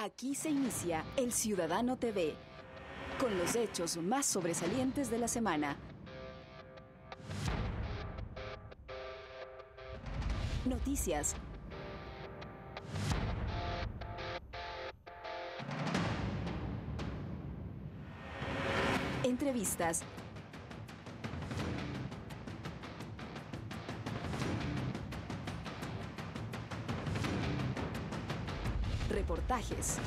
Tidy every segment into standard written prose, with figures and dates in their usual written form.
Aquí se inicia El Ciudadano TV, con los hechos más sobresalientes de la semana. Noticias. Entrevistas. Reportajes.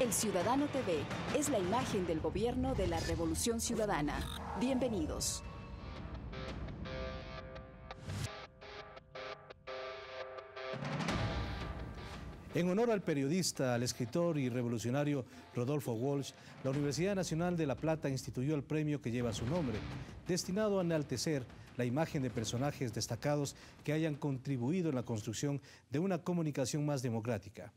El Ciudadano TV es la imagen del gobierno de la Revolución Ciudadana. Bienvenidos. En honor al periodista, al escritor y revolucionario Rodolfo Walsh, la Universidad Nacional de La Plata instituyó el premio que lleva su nombre, destinado a enaltecer la imagen de personajes destacados que hayan contribuido en la construcción de una comunicación más democrática.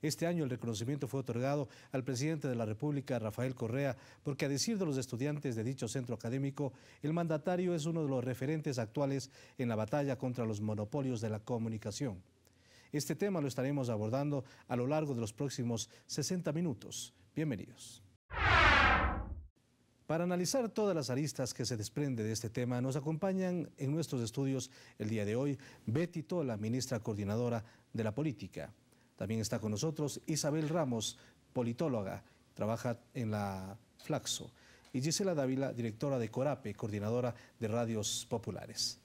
Este año el reconocimiento fue otorgado al presidente de la República, Rafael Correa, porque a decir de los estudiantes de dicho centro académico, el mandatario es uno de los referentes actuales en la batalla contra los monopolios de la comunicación. Este tema lo estaremos abordando a lo largo de los próximos 60 minutos. Bienvenidos. Para analizar todas las aristas que se desprende de este tema, nos acompañan en nuestros estudios el día de hoy Betty Tola, ministra coordinadora de la política. También está con nosotros Isabel Ramos, politóloga, trabaja en la Flaxo, y Gisela Dávila, directora de Corape, coordinadora de radios populares.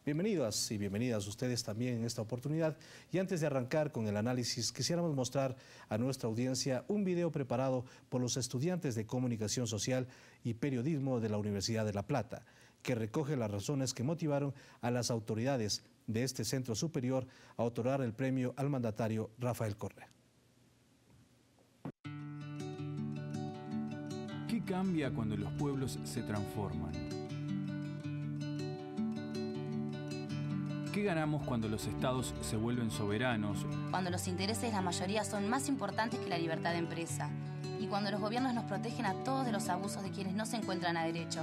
Bienvenidas y bienvenidas ustedes también en esta oportunidad. Y antes de arrancar con el análisis, quisiéramos mostrar a nuestra audiencia un video preparado por los estudiantes de Comunicación Social y Periodismo de la Universidad de La Plata, que recoge las razones que motivaron a las autoridades de este centro superior a otorgar el premio al mandatario Rafael Correa. ¿Qué cambia cuando los pueblos se transforman? ¿Qué ganamos cuando los estados se vuelven soberanos? Cuando los intereses de la mayoría son más importantes que la libertad de empresa. Y cuando los gobiernos nos protegen a todos de los abusos de quienes no se encuentran a derecho.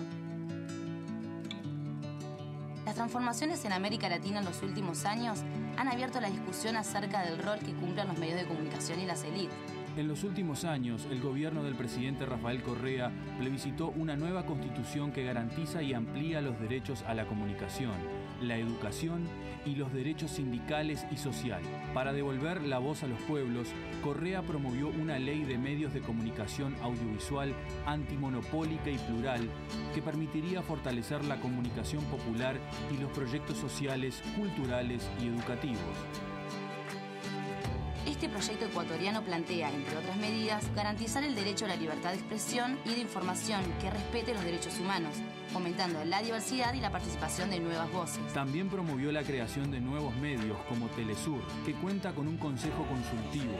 Las transformaciones en América Latina en los últimos años han abierto la discusión acerca del rol que cumplen los medios de comunicación y las élites. En los últimos años, el gobierno del presidente Rafael Correa plebiscitó una nueva constitución que garantiza y amplía los derechos a la comunicación, la educación y los derechos sindicales y sociales. Para devolver la voz a los pueblos, Correa promovió una ley de medios de comunicación audiovisual antimonopólica y plural que permitiría fortalecer la comunicación popular y los proyectos sociales, culturales y educativos. Este proyecto ecuatoriano plantea, entre otras medidas, garantizar el derecho a la libertad de expresión y de información que respete los derechos humanos, fomentando la diversidad y la participación de nuevas voces. También promovió la creación de nuevos medios como Telesur, que cuenta con un consejo consultivo,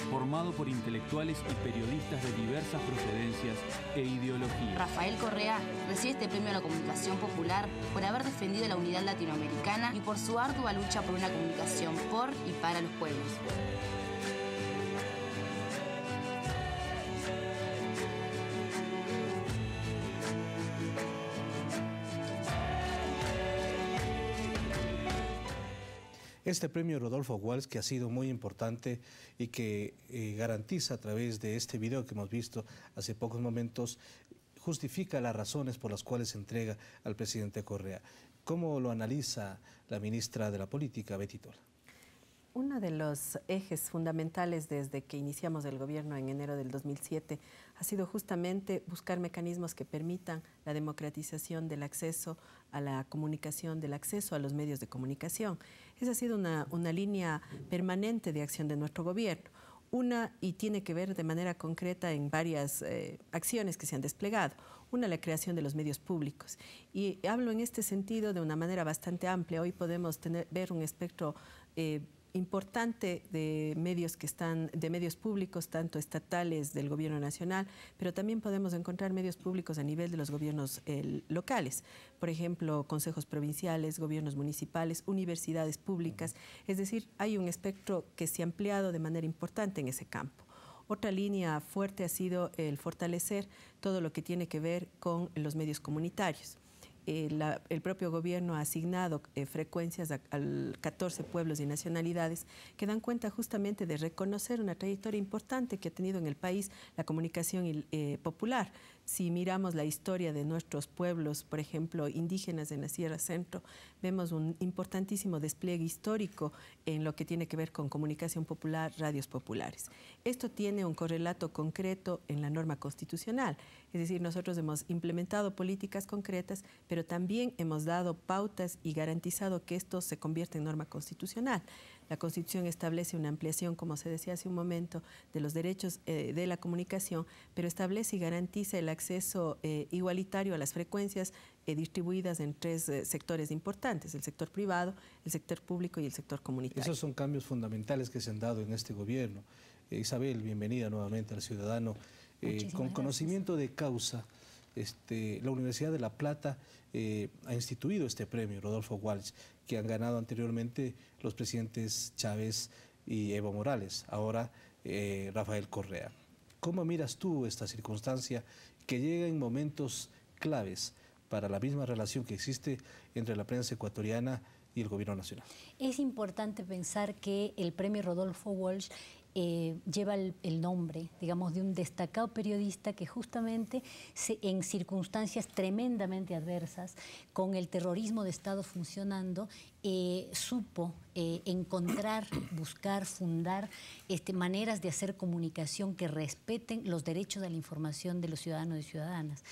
formado por intelectuales y periodistas de diversas procedencias e ideologías. Rafael Correa recibe este premio a la comunicación popular por haber defendido la unidad latinoamericana y por su ardua lucha por una comunicación por y para los pueblos. Este premio Rodolfo Walsh, que ha sido muy importante y que garantiza a través de este video que hemos visto hace pocos momentos, justifica las razones por las cuales se entrega al presidente Correa. ¿Cómo lo analiza la ministra de la Política, Betty Tola? Uno de los ejes fundamentales desde que iniciamos el gobierno en enero del 2007 ha sido justamente buscar mecanismos que permitan la democratización del acceso a la comunicación, del acceso a los medios de comunicación. Esa ha sido una línea permanente de acción de nuestro gobierno. Y tiene que ver de manera concreta en varias acciones que se han desplegado. Una, la creación de los medios públicos. Y hablo en este sentido de una manera bastante amplia. Hoy podemos ver un espectro importante de medios públicos, tanto estatales del gobierno nacional, pero también podemos encontrar medios públicos a nivel de los gobiernos locales. Por ejemplo, consejos provinciales, gobiernos municipales, universidades públicas. Es decir, hay un espectro que se ha ampliado de manera importante en ese campo. Otra línea fuerte ha sido el fortalecer todo lo que tiene que ver con los medios comunitarios. el propio gobierno ha asignado frecuencias a 14 pueblos y nacionalidades que dan cuenta justamente de reconocer una trayectoria importante que ha tenido en el país la comunicación popular. Si miramos la historia de nuestros pueblos, por ejemplo, indígenas en la Sierra Centro, vemos un importantísimo despliegue histórico en lo que tiene que ver con comunicación popular, radios populares. Esto tiene un correlato concreto en la norma constitucional, es decir, nosotros hemos implementado políticas concretas, pero también hemos dado pautas y garantizado que esto se convierta en norma constitucional. La Constitución establece una ampliación, como se decía hace un momento, de los derechos de la comunicación, pero establece y garantiza el acceso igualitario a las frecuencias distribuidas en 3 sectores importantes: el sector privado, el sector público y el sector comunitario. Esos son cambios fundamentales que se han dado en este gobierno. Isabel, bienvenida nuevamente al Ciudadano. Con conocimiento de causa, la Universidad de La Plata ha instituido este premio, Rodolfo Walsh, que han ganado anteriormente los presidentes Chávez y Evo Morales, ahora Rafael Correa. ¿Cómo miras tú esta circunstancia que llega en momentos claves para la misma relación que existe entre la prensa ecuatoriana y el gobierno nacional? Es importante pensar que el premio Rodolfo Walsh lleva el nombre, digamos, de un destacado periodista que justamente en circunstancias tremendamente adversas, con el terrorismo de Estado funcionando, supo encontrar, buscar, fundar maneras de hacer comunicación que respeten los derechos a la información de los ciudadanos y ciudadanas.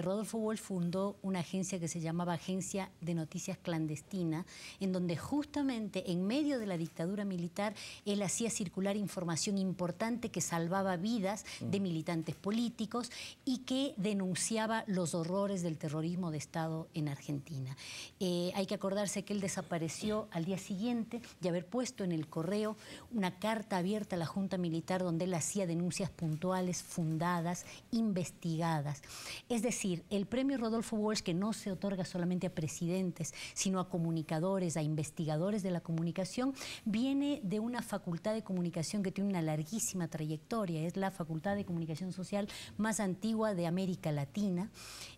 Rodolfo Walsh fundó una agencia que se llamaba Agencia de Noticias Clandestina, en donde justamente en medio de la dictadura militar él hacía circular información importante que salvaba vidas de militantes políticos y que denunciaba los horrores del terrorismo de Estado en Argentina. Hay que acordarse que él desapareció al día siguiente de haber puesto en el correo una carta abierta a la Junta Militar donde él hacía denuncias puntuales, fundadas, investigadas. Es decir, el premio Rodolfo Walsh, que no se otorga solamente a presidentes, sino a comunicadores, a investigadores de la comunicación, viene de una facultad de comunicación que tiene una larguísima trayectoria. Es la Facultad de Comunicación Social más antigua de América Latina,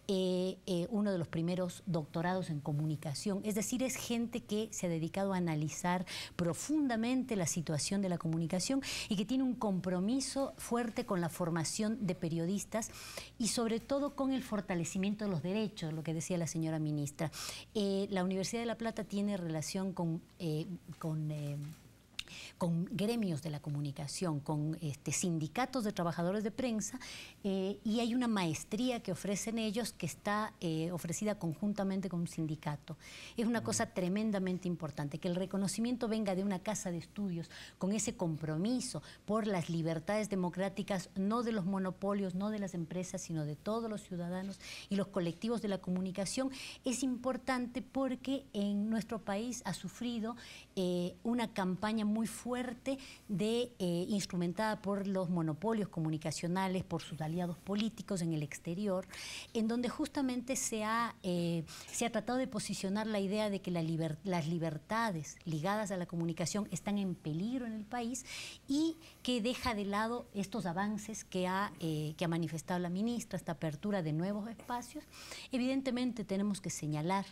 uno de los primeros doctorados en comunicación. Es decir, es gente que se ha dedicado a analizar profundamente la situación de la comunicación y que tiene un compromiso fuerte con la formación de periodistas y sobre todo con el fortalecimiento de los derechos, lo que decía la señora ministra. La Universidad de La Plata tiene relación con gremios de la comunicación, con sindicatos de trabajadores de prensa, y hay una maestría que ofrecen ellos que está ofrecida conjuntamente con un sindicato. Es una cosa tremendamente importante, que el reconocimiento venga de una casa de estudios con ese compromiso por las libertades democráticas, no de los monopolios, no de las empresas, sino de todos los ciudadanos y los colectivos de la comunicación. Es importante porque en nuestro país ha sufrido una campaña muy fuerte instrumentada por los monopolios comunicacionales, por sus aliados políticos en el exterior, en donde justamente se ha tratado de posicionar la idea de que las libertades ligadas a la comunicación están en peligro en el país y que deja de lado estos avances que ha manifestado la ministra, esta apertura de nuevos espacios. Evidentemente tenemos que señalar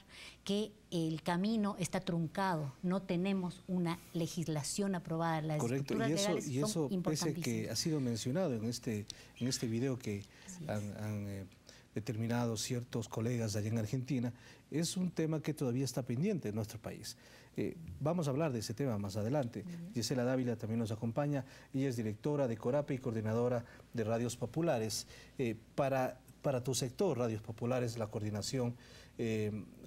que el camino está truncado, no tenemos una legislación aprobada, las estructuras legales son eso pese que ha sido mencionado en este video que han determinado ciertos colegas allá en Argentina, es un tema que todavía está pendiente en nuestro país. Vamos a hablar de ese tema más adelante. Gisela Dávila también nos acompaña, ella es directora de Corape y coordinadora de Radios Populares. Para tu sector, Radios Populares, la coordinación,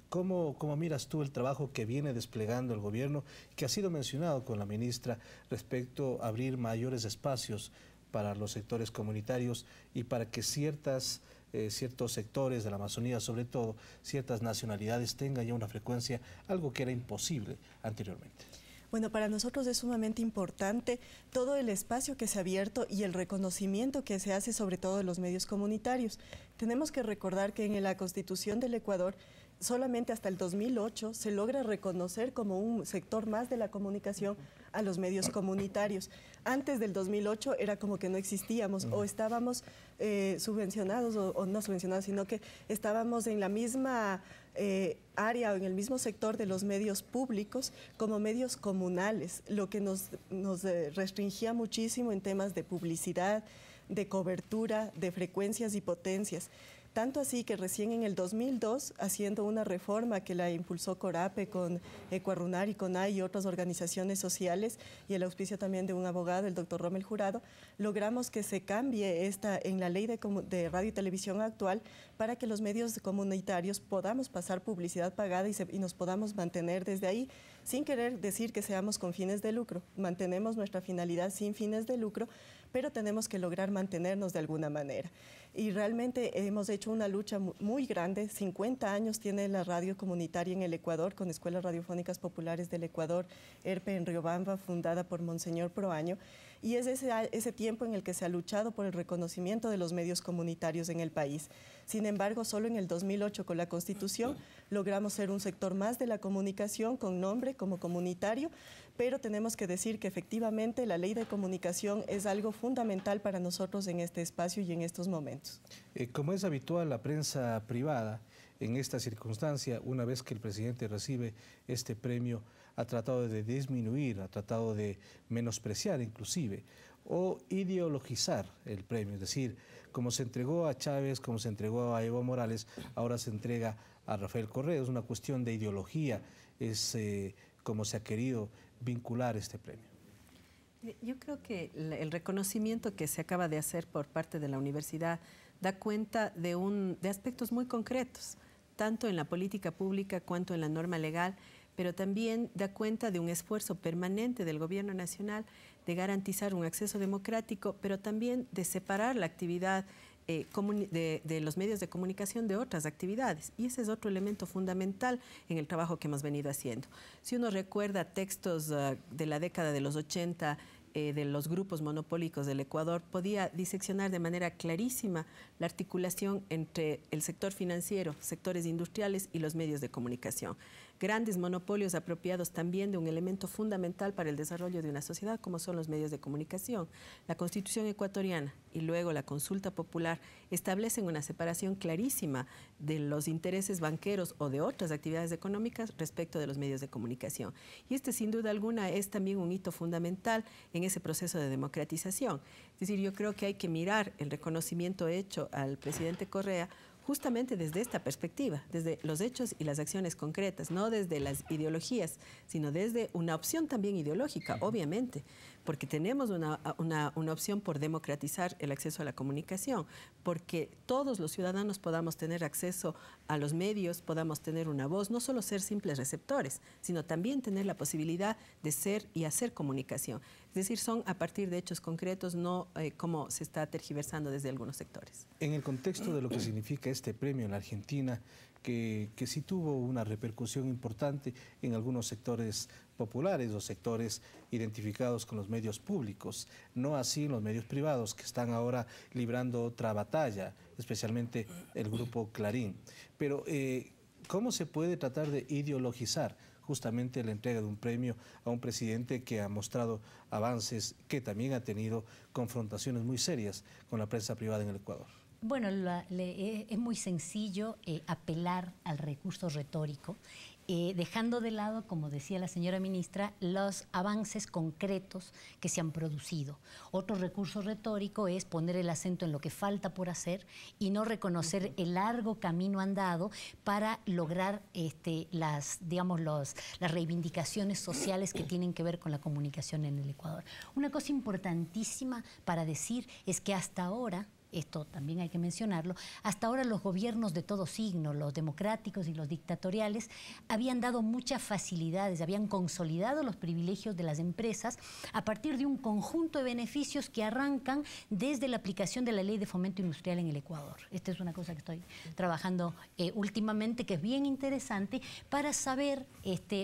¿cómo miras tú el trabajo que viene desplegando el gobierno, que ha sido mencionado con la ministra respecto a abrir mayores espacios para los sectores comunitarios y para que ciertos sectores de la Amazonía, sobre todo ciertas nacionalidades, tengan ya una frecuencia, algo que era imposible anteriormente? Bueno, para nosotros es sumamente importante todo el espacio que se ha abierto y el reconocimiento que se hace sobre todo de los medios comunitarios. Tenemos que recordar que en la Constitución del Ecuador solamente hasta el 2008 se logra reconocer como un sector más de la comunicación a los medios comunitarios. Antes del 2008 era como que no existíamos o estábamos subvencionados o no subvencionados, sino que estábamos en la misma área o en el mismo sector de los medios públicos como medios comunales, lo que nos restringía muchísimo en temas de publicidad, de cobertura, de frecuencias y potencias. Tanto así que recién en el 2002, haciendo una reforma que la impulsó Corape con Ecuarrunar y CONAI y otras organizaciones sociales, y el auspicio también de un abogado, el doctor Rommel Jurado, logramos que se cambie en la ley de radio y televisión actual para que los medios comunitarios podamos pasar publicidad pagada y nos podamos mantener desde ahí, sin querer decir que seamos con fines de lucro. Mantenemos nuestra finalidad sin fines de lucro, pero tenemos que lograr mantenernos de alguna manera. Y realmente hemos hecho una lucha muy grande. 50 años tiene la radio comunitaria en el Ecuador, con Escuelas Radiofónicas Populares del Ecuador, ERPE en Riobamba, fundada por Monseñor Proaño. Y es ese tiempo en el que se ha luchado por el reconocimiento de los medios comunitarios en el país. Sin embargo, solo en el 2008, con la Constitución, logramos ser un sector más de la comunicación con nombre como comunitario, pero tenemos que decir que efectivamente la ley de comunicación es algo fundamental para nosotros en este espacio y en estos momentos. Como es habitual, la prensa privada en esta circunstancia, una vez que el presidente recibe este premio, ha tratado de disminuir, ha tratado de menospreciar inclusive, o ideologizar el premio, es decir, como se entregó a Chávez, como se entregó a Evo Morales, ahora se entrega a Rafael Correa. Es una cuestión de ideología, es como se ha querido vincular este premio. Yo creo que el reconocimiento que se acaba de hacer por parte de la universidad da cuenta de aspectos muy concretos, tanto en la política pública cuanto en la norma legal, pero también da cuenta de un esfuerzo permanente del gobierno nacional de garantizar un acceso democrático, pero también de separar la actividad de los medios de comunicación de otras actividades. Y ese es otro elemento fundamental en el trabajo que hemos venido haciendo. Si uno recuerda textos de la década de los 80, de los grupos monopólicos del Ecuador, podía diseccionar de manera clarísima la articulación entre el sector financiero, sectores industriales y los medios de comunicación. Grandes monopolios apropiados también de un elemento fundamental para el desarrollo de una sociedad como son los medios de comunicación. La Constitución ecuatoriana y luego la consulta popular establecen una separación clarísima de los intereses banqueros o de otras actividades económicas respecto de los medios de comunicación. Y este sin duda alguna es también un hito fundamental en ese proceso de democratización. Es decir, yo creo que hay que mirar el reconocimiento hecho al presidente Correa justamente desde esta perspectiva, desde los hechos y las acciones concretas, no desde las ideologías, sino desde una opción también ideológica, obviamente, porque tenemos una opción por democratizar el acceso a la comunicación, porque todos los ciudadanos podamos tener acceso a los medios, podamos tener una voz, no solo ser simples receptores, sino también tener la posibilidad de ser y hacer comunicación. Es decir, son a partir de hechos concretos, no como se está tergiversando desde algunos sectores. En el contexto de lo que significa este premio en la Argentina, que sí tuvo una repercusión importante en algunos sectores populares o sectores identificados con los medios públicos, no así en los medios privados que están ahora librando otra batalla, especialmente el grupo Clarín. Pero, ¿cómo se puede tratar de ideologizar justamente la entrega de un premio a un presidente que ha mostrado avances, que también ha tenido confrontaciones muy serias con la prensa privada en el Ecuador? Bueno, es muy sencillo apelar al recurso retórico, dejando de lado, como decía la señora ministra, los avances concretos que se han producido. Otro recurso retórico es poner el acento en lo que falta por hacer y no reconocer el largo camino andado para lograr las reivindicaciones sociales que tienen que ver con la comunicación en el Ecuador. Una cosa importantísima para decir es que hasta ahora, esto también hay que mencionarlo, hasta ahora los gobiernos de todo signo, los democráticos y los dictatoriales, habían dado muchas facilidades, habían consolidado los privilegios de las empresas a partir de un conjunto de beneficios que arrancan desde la aplicación de la Ley de Fomento Industrial en el Ecuador. Esta es una cosa que estoy trabajando últimamente, que es bien interesante para saber,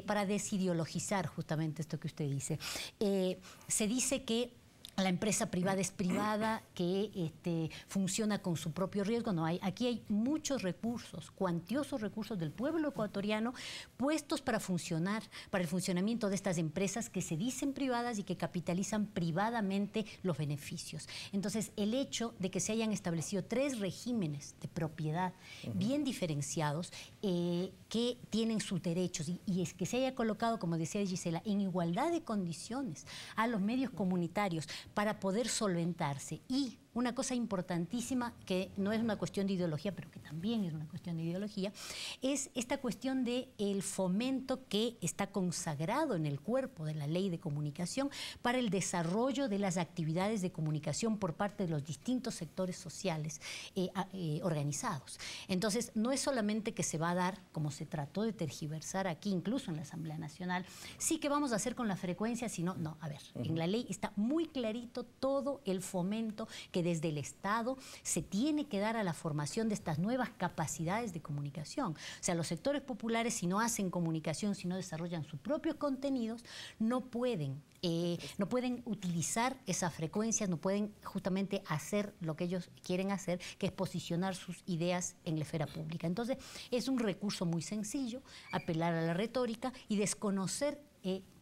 para desideologizar justamente esto que usted dice. Se dice que la empresa privada es privada, que funciona con su propio riesgo. No, aquí hay muchos recursos, cuantiosos recursos del pueblo ecuatoriano puestos para funcionar, para el funcionamiento de estas empresas que se dicen privadas y que capitalizan privadamente los beneficios. Entonces, el hecho de que se hayan establecido 3 regímenes de propiedad bien diferenciados, que tienen sus derechos, y es que se haya colocado, como decía Gisela, en igualdad de condiciones a los medios comunitarios para poder solventarse. Y una cosa importantísima, que no es una cuestión de ideología, pero que también es una cuestión de ideología, es esta cuestión del fomento que está consagrado en el cuerpo de la Ley de Comunicación para el desarrollo de las actividades de comunicación por parte de los distintos sectores sociales organizados. Entonces, no es solamente que se va a dar, como se trató de tergiversar aquí, incluso en la Asamblea Nacional, sí que vamos a hacer con la frecuencia, sino, no, a ver, en la ley está muy clarito todo el fomento que desde el Estado se tiene que dar a la formación de estas nuevas capacidades de comunicación. O sea, los sectores populares, si no hacen comunicación, si no desarrollan sus propios contenidos, no pueden utilizar esas frecuencias, no pueden justamente hacer lo que ellos quieren hacer, que es posicionar sus ideas en la esfera pública. Entonces, es un recurso muy sencillo, apelar a la retórica y desconocer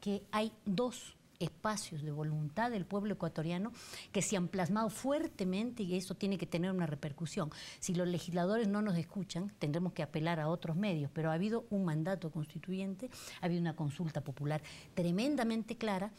que hay 2 espacios de voluntad del pueblo ecuatoriano que se han plasmado fuertemente, y eso tiene que tener una repercusión. Si los legisladores no nos escuchan, tendremos que apelar a otros medios, pero ha habido un mandato constituyente, ha habido una consulta popular tremendamente clara,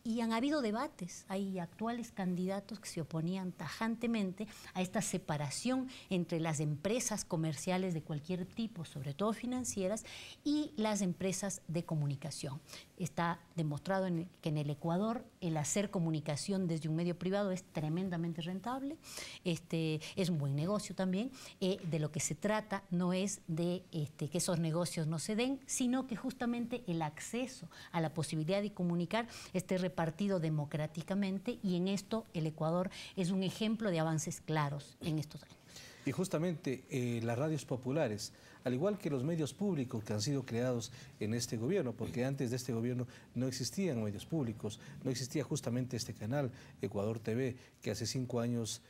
y han habido debates. Hay actuales candidatos que se oponían tajantemente a esta separación entre las empresas comerciales de cualquier tipo, sobre todo financieras, y las empresas de comunicación. Está demostrado que en el Ecuador el hacer comunicación desde un medio privado es tremendamente rentable, es un buen negocio también. De lo que se trata no es de que esos negocios no se den, sino que justamente el acceso a la posibilidad de comunicar esté repartido democráticamente, y en esto el Ecuador es un ejemplo de avances claros en estos años. Y justamente las radios populares, al igual que los medios públicos que han sido creados en este gobierno, porque antes de este gobierno no existían medios públicos, no existía justamente este canal, Ecuador TV, que hace 5 años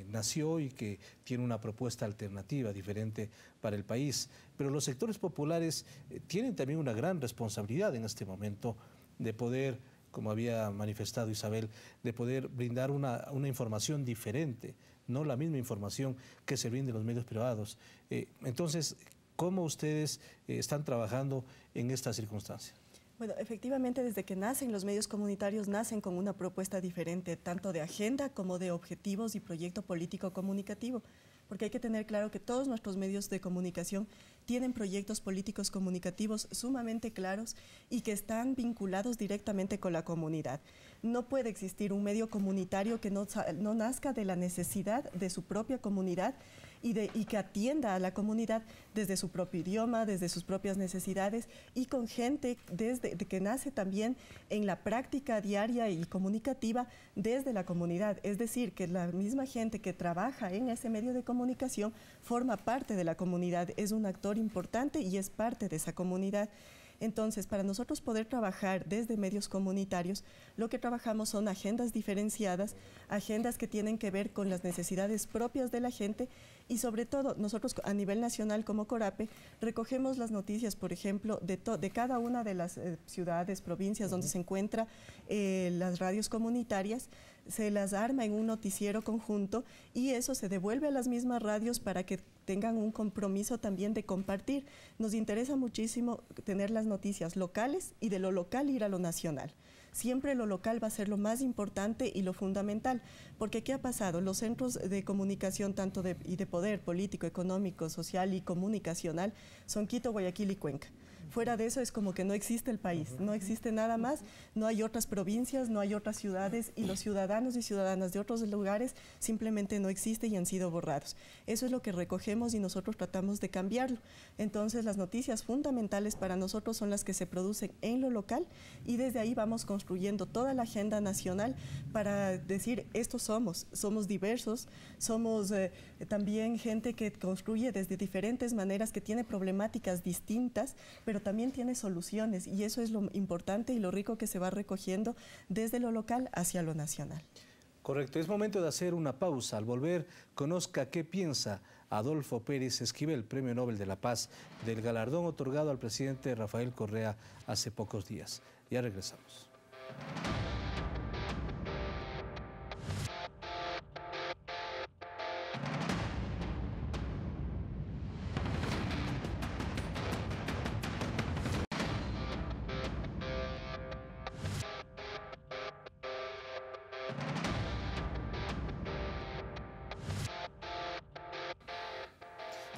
nació y que tiene una propuesta alternativa, diferente para el país. Pero los sectores populares tienen también una gran responsabilidad en este momento de poder, como había manifestado Isabel, de poder brindar una información diferente, no la misma información que se brinda en los medios privados. Entonces, ¿cómo ustedes están trabajando en esta circunstancia? Bueno, efectivamente, desde que nacen los medios comunitarios, nacen con una propuesta diferente, tanto de agenda como de objetivos y proyecto político comunicativo, porque hay que tener claro que todos nuestros medios de comunicación tienen proyectos políticos comunicativos sumamente claros y que están vinculados directamente con la comunidad. No puede existir un medio comunitario que no nazca de la necesidad de su propia comunidad y que atienda a la comunidad desde su propio idioma, desde sus propias necesidades, y con gente que nace también en la práctica diaria y comunicativa desde la comunidad. Es decir, que la misma gente que trabaja en ese medio de comunicación forma parte de la comunidad, es un actor importante y es parte de esa comunidad. Entonces, para nosotros poder trabajar desde medios comunitarios, lo que trabajamos son agendas diferenciadas, agendas que tienen que ver con las necesidades propias de la gente, y sobre todo nosotros a nivel nacional como Corape recogemos las noticias, por ejemplo, de cada una de las ciudades, provincias donde se encuentran las radios comunitarias, se las arma en un noticiero conjunto y eso se devuelve a las mismas radios para que tengan un compromiso también de compartir. Nos interesa muchísimo tener las noticias locales y de lo local ir a lo nacional. Siempre lo local va a ser lo más importante y lo fundamental, porque ¿qué ha pasado? Los centros de comunicación, tanto de poder político, económico, social y comunicacional, son Quito, Guayaquil y Cuenca. Fuera de eso es como que no existe el país, no existe nada más, no hay otras provincias, no hay otras ciudades, y los ciudadanos y ciudadanas de otros lugares simplemente no existen y han sido borrados. Eso es lo que recogemos y nosotros tratamos de cambiarlo. Entonces, las noticias fundamentales para nosotros son las que se producen en lo local, y desde ahí vamos construyendo toda la agenda nacional para decir, estos somos diversos, somos también gente que construye desde diferentes maneras, que tiene problemáticas distintas, pero pero también tiene soluciones y eso es lo importante y lo rico que se va recogiendo desde lo local hacia lo nacional. Correcto, es momento de hacer una pausa. Al volver, conozca qué piensa Adolfo Pérez Esquivel, Premio Nobel de la Paz, del galardón otorgado al presidente Rafael Correa hace pocos días. Ya regresamos.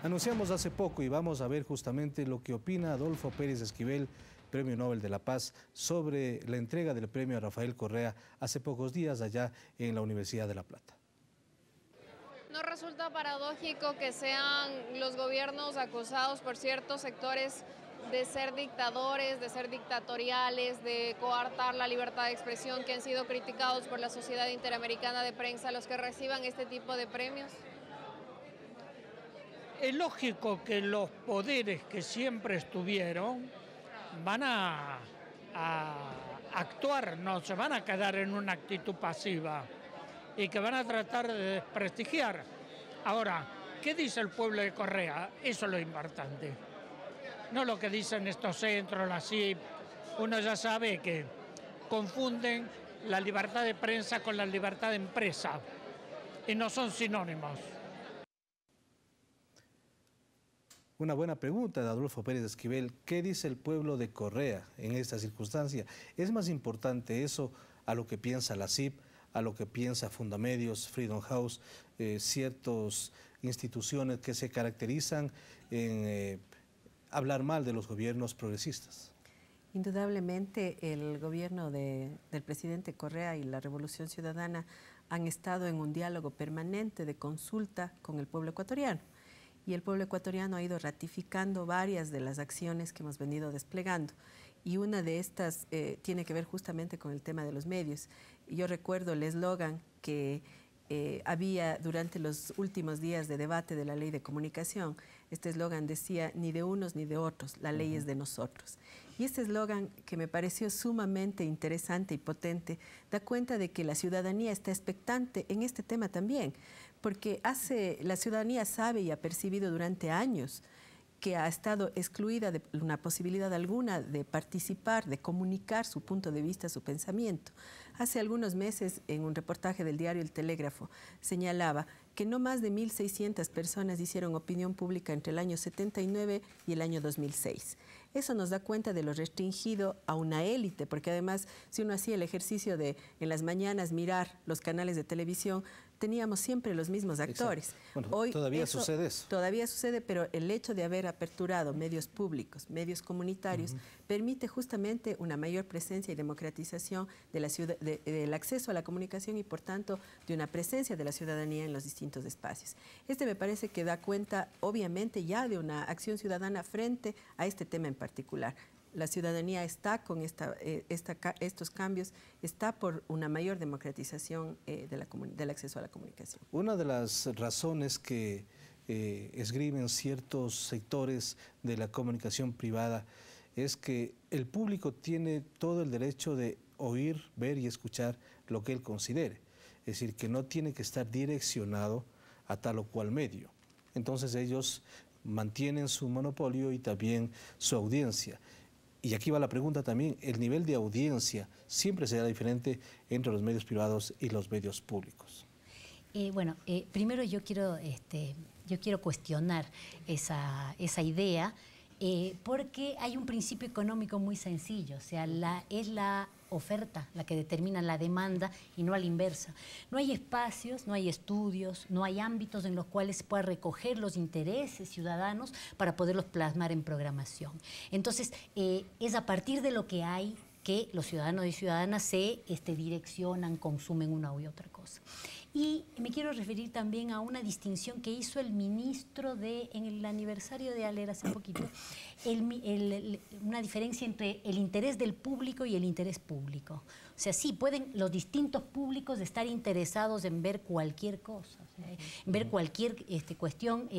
Anunciamos hace poco y vamos a ver justamente lo que opina Adolfo Pérez Esquivel, Premio Nobel de la Paz, sobre la entrega del premio a Rafael Correa hace pocos días allá en la Universidad de La Plata. ¿No resulta paradójico que sean los gobiernos acusados por ciertos sectores de ser dictadores, de ser dictatoriales, de coartar la libertad de expresión, que han sido criticados por la Sociedad Interamericana de Prensa, los que reciban este tipo de premios? Es lógico que los poderes que siempre estuvieron van a actuar, no se van a quedar en una actitud pasiva y que van a tratar de desprestigiar. Ahora, ¿qué dice el pueblo de Correa? Eso es lo importante. No lo que dicen estos centros, la CIP. Uno ya sabe que confunden la libertad de prensa con la libertad de empresa y no son sinónimos. Una buena pregunta de Adolfo Pérez Esquivel. ¿Qué dice el pueblo de Correa en esta circunstancia? ¿Es más importante eso a lo que piensa la CIP, a lo que piensa Fundamedios, Freedom House, ciertas instituciones que se caracterizan en hablar mal de los gobiernos progresistas? Indudablemente el gobierno del presidente Correa y la Revolución Ciudadana han estado en un diálogo permanente de consulta con el pueblo ecuatoriano. Y el pueblo ecuatoriano ha ido ratificando varias de las acciones que hemos venido desplegando. Y una de estas tiene que ver justamente con el tema de los medios. Yo recuerdo el eslogan que había durante los últimos días de debate de la ley de comunicación. Este eslogan decía, ni de unos ni de otros, la ley es de nosotros. Y este eslogan, que me pareció sumamente interesante y potente, da cuenta de que la ciudadanía está expectante en este tema también, porque la ciudadanía sabe y ha percibido durante años que ha estado excluida de una posibilidad alguna de participar, de comunicar su punto de vista, su pensamiento. Hace algunos meses, en un reportaje del diario El Telégrafo, señalaba que no más de 1.600 personas hicieron opinión pública entre el año 79 y el año 2006. Eso nos da cuenta de lo restringido a una élite, porque además, si uno hacía el ejercicio de en las mañanas mirar los canales de televisión, teníamos siempre los mismos actores. Bueno, hoy todavía sucede eso. Todavía sucede, pero el hecho de haber aperturado medios públicos, medios comunitarios, permite justamente una mayor presencia y democratización de la del acceso a la comunicación y, por tanto, de una presencia de la ciudadanía en los distintos espacios. Este me parece que da cuenta, obviamente, ya de una acción ciudadana frente a este tema en particular. La ciudadanía está con estos cambios, está por una mayor democratización del acceso a la comunicación. Una de las razones que esgrimen ciertos sectores de la comunicación privada es que el público tiene todo el derecho de oír, ver y escuchar lo que él considere. Es decir, que no tiene que estar direccionado a tal o cual medio. Entonces ellos mantienen su monopolio y también su audiencia. Y aquí va la pregunta también, el nivel de audiencia siempre será diferente entre los medios privados y los medios públicos. Primero yo quiero cuestionar esa idea, porque hay un principio económico muy sencillo, o sea, es la oferta la que determina la demanda y no a la inversa. No hay espacios, no hay estudios, no hay ámbitos en los cuales se pueda recoger los intereses ciudadanos para poderlos plasmar en programación. Entonces, es a partir de lo que hay que los ciudadanos y ciudadanas se direccionan, consumen una u otra cosa. Y me quiero referir también a una distinción que hizo el ministro en el aniversario de ALER hace poquito, una diferencia entre el interés del público y el interés público. O sea, sí, pueden los distintos públicos estar interesados en ver cualquier cosa, o sea, en ver cualquier cuestión,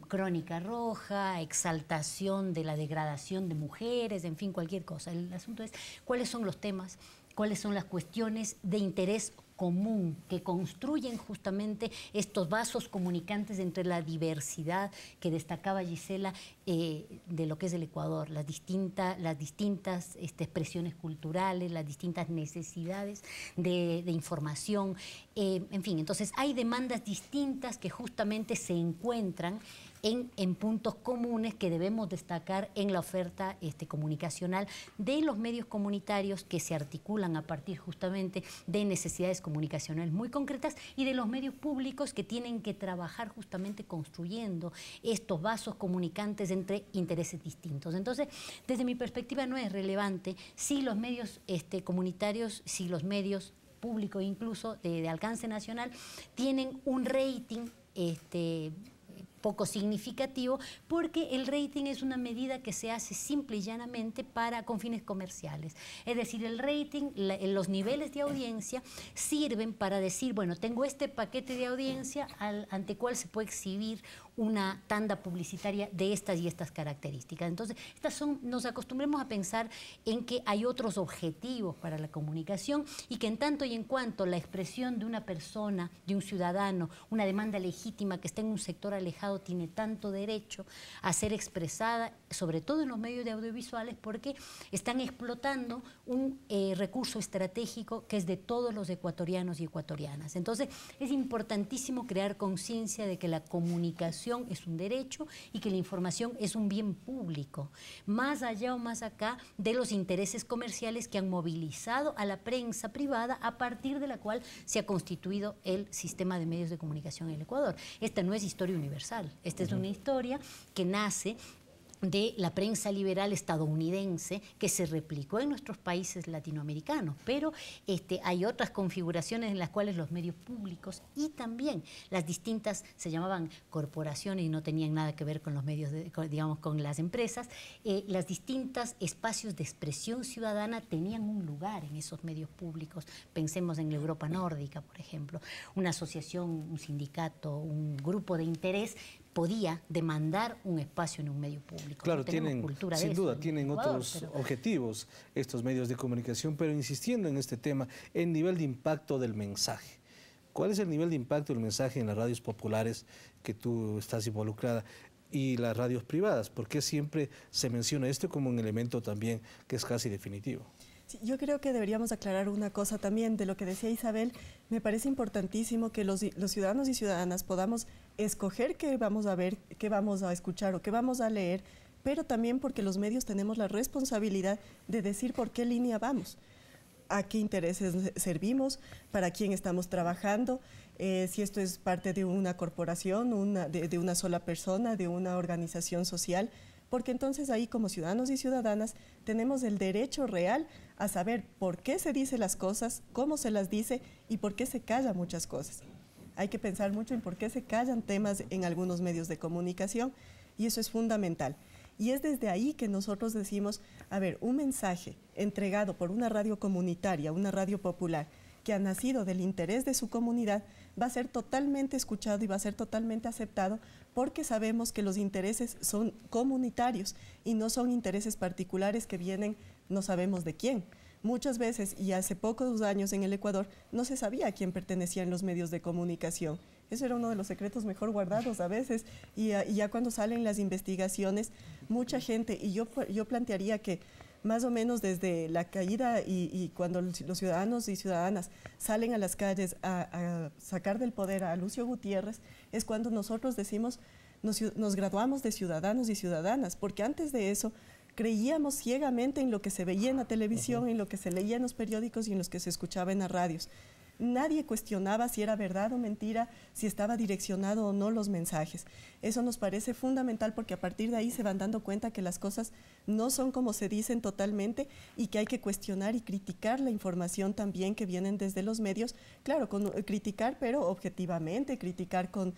crónica roja, exaltación de la degradación de mujeres, en fin, cualquier cosa. El asunto es cuáles son los temas, cuáles son las cuestiones de interés común que construyen justamente estos vasos comunicantes entre la diversidad que destacaba Gisela de lo que es el Ecuador, las distintas expresiones culturales, las distintas necesidades de información, en fin, entonces hay demandas distintas que justamente se encuentran en puntos comunes que debemos destacar en la oferta comunicacional de los medios comunitarios que se articulan a partir justamente de necesidades comunicacionales muy concretas y de los medios públicos que tienen que trabajar justamente construyendo estos vasos comunicantes entre intereses distintos. Entonces, desde mi perspectiva no es relevante si los medios comunitarios, si los medios públicos incluso de alcance nacional tienen un rating poco significativo, porque el rating es una medida que se hace simple y llanamente con fines comerciales. Es decir, el rating, los niveles de audiencia sirven para decir, bueno, tengo este paquete de audiencia ante cual se puede exhibir una tanda publicitaria de estas y estas características. Entonces, nos acostumbremos a pensar en que hay otros objetivos para la comunicación y que en tanto y en cuanto la expresión de una persona, de un ciudadano, una demanda legítima que está en un sector alejado tiene tanto derecho a ser expresada, sobre todo en los medios de audiovisuales, porque están explotando un recurso estratégico que es de todos los ecuatorianos y ecuatorianas. Entonces, es importantísimo crear conciencia de que la comunicación es un derecho y que la información es un bien público, más allá o más acá de los intereses comerciales que han movilizado a la prensa privada a partir de la cual se ha constituido el sistema de medios de comunicación en el Ecuador. Esta no es historia universal, esta es una historia que nace de la prensa liberal estadounidense que se replicó en nuestros países latinoamericanos, pero hay otras configuraciones en las cuales los medios públicos y también las distintas, se llamaban corporaciones y no tenían nada que ver con los medios, digamos, con las empresas, las distintas espacios de expresión ciudadana tenían un lugar en esos medios públicos. Pensemos en la Europa nórdica, por ejemplo, una asociación, un sindicato, un grupo de interés podía demandar un espacio en un medio público. Claro, sin duda, tienen otros objetivos estos medios de comunicación, pero insistiendo en este tema, el nivel de impacto del mensaje. ¿Cuál es el nivel de impacto del mensaje en las radios populares que tú estás involucrada y las radios privadas? ¿Por qué siempre se menciona esto como un elemento también que es casi definitivo? Sí, yo creo que deberíamos aclarar una cosa también de lo que decía Isabel. Me parece importantísimo que los ciudadanos y ciudadanas podamos escoger qué vamos a ver, qué vamos a escuchar o qué vamos a leer, pero también porque los medios tenemos la responsabilidad de decir por qué línea vamos, a qué intereses servimos, para quién estamos trabajando, si esto es parte de una corporación, de una sola persona, de una organización social, porque entonces ahí como ciudadanos y ciudadanas tenemos el derecho real a saber por qué se dicen las cosas, cómo se las dice y por qué se callan muchas cosas. Hay que pensar mucho en por qué se callan temas en algunos medios de comunicación y eso es fundamental. Y es desde ahí que nosotros decimos, a ver, un mensaje entregado por una radio comunitaria, una radio popular, que ha nacido del interés de su comunidad, va a ser totalmente escuchado y va a ser totalmente aceptado porque sabemos que los intereses son comunitarios y no son intereses particulares que vienen no sabemos de quién. Muchas veces, y hace pocos años en el Ecuador, no se sabía a quién pertenecían los medios de comunicación. Eso era uno de los secretos mejor guardados a veces y ya cuando salen las investigaciones, mucha gente, y yo plantearía que más o menos desde la caída y cuando los ciudadanos y ciudadanas salen a las calles a sacar del poder a Lucio Gutiérrez, es cuando nosotros decimos, nos graduamos de ciudadanos y ciudadanas, porque antes de eso creíamos ciegamente en lo que se veía en la televisión, en lo que se leía en los periódicos y en lo que se escuchaba en las radios. nadie cuestionaba si era verdad o mentira, si estaba direccionado o no los mensajes. Eso nos parece fundamental porque a partir de ahí se van dando cuenta que las cosas no son como se dicen totalmente y que hay que cuestionar y criticar la información también que vienen desde los medios. Claro, criticar, pero objetivamente, criticar con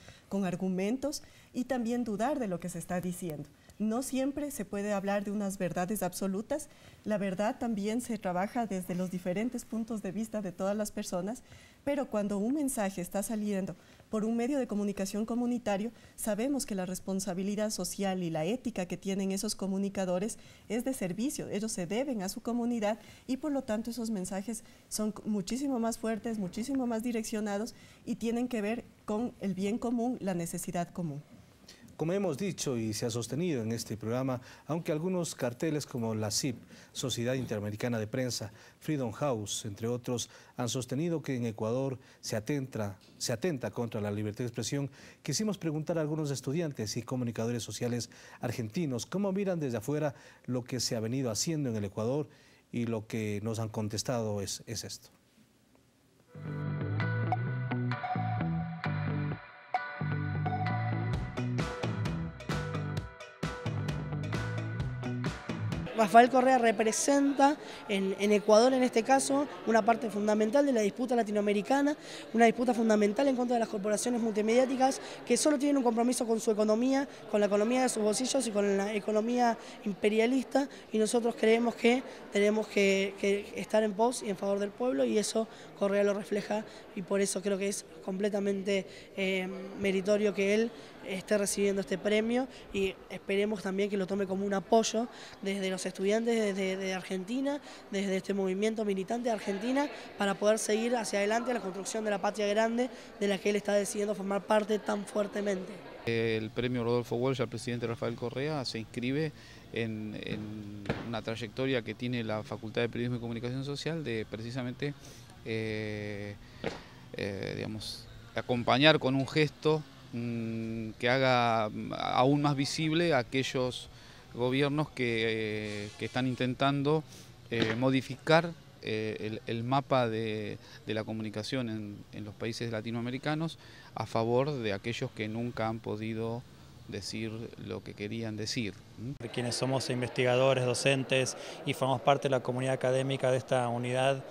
argumentos y también dudar de lo que se está diciendo. No siempre se puede hablar de unas verdades absolutas. La verdad también se trabaja desde los diferentes puntos de vista de todas las personas, pero cuando un mensaje está saliendo por un medio de comunicación comunitario, sabemos que la responsabilidad social y la ética que tienen esos comunicadores es de servicio. Ellos se deben a su comunidad y por lo tanto esos mensajes son muchísimo más fuertes, muchísimo más direccionados y tienen que ver con el bien común, la necesidad común. Como hemos dicho y se ha sostenido en este programa, aunque algunos carteles como la SIP, Sociedad Interamericana de Prensa, Freedom House, entre otros, han sostenido que en Ecuador se atenta contra la libertad de expresión, quisimos preguntar a algunos estudiantes y comunicadores sociales argentinos cómo miran desde afuera lo que se ha venido haciendo en el Ecuador, y lo que nos han contestado es esto. Rafael Correa representa en Ecuador, en este caso, una parte fundamental de la disputa latinoamericana, una disputa fundamental en contra de las corporaciones multimediáticas que solo tienen un compromiso con su economía, con la economía de sus bolsillos y con la economía imperialista, y nosotros creemos que tenemos que estar en pos y en favor del pueblo, y eso Correa lo refleja, y por eso creo que es completamente meritorio que él esté recibiendo este premio, y esperemos también que lo tome como un apoyo desde los estudiantes de Argentina, desde este movimiento militante de Argentina, para poder seguir hacia adelante a la construcción de la patria grande de la que él está decidiendo formar parte tan fuertemente. El premio Rodolfo Walsh al presidente Rafael Correa se inscribe en una trayectoria que tiene la Facultad de Periodismo y Comunicación Social de precisamente digamos, acompañar con un gesto que haga aún más visible a aquellos gobiernos que están intentando modificar el mapa de la comunicación en los países latinoamericanos a favor de aquellos que nunca han podido decir lo que querían decir. Quienes somos investigadores, docentes y formamos parte de la comunidad académica de esta unidad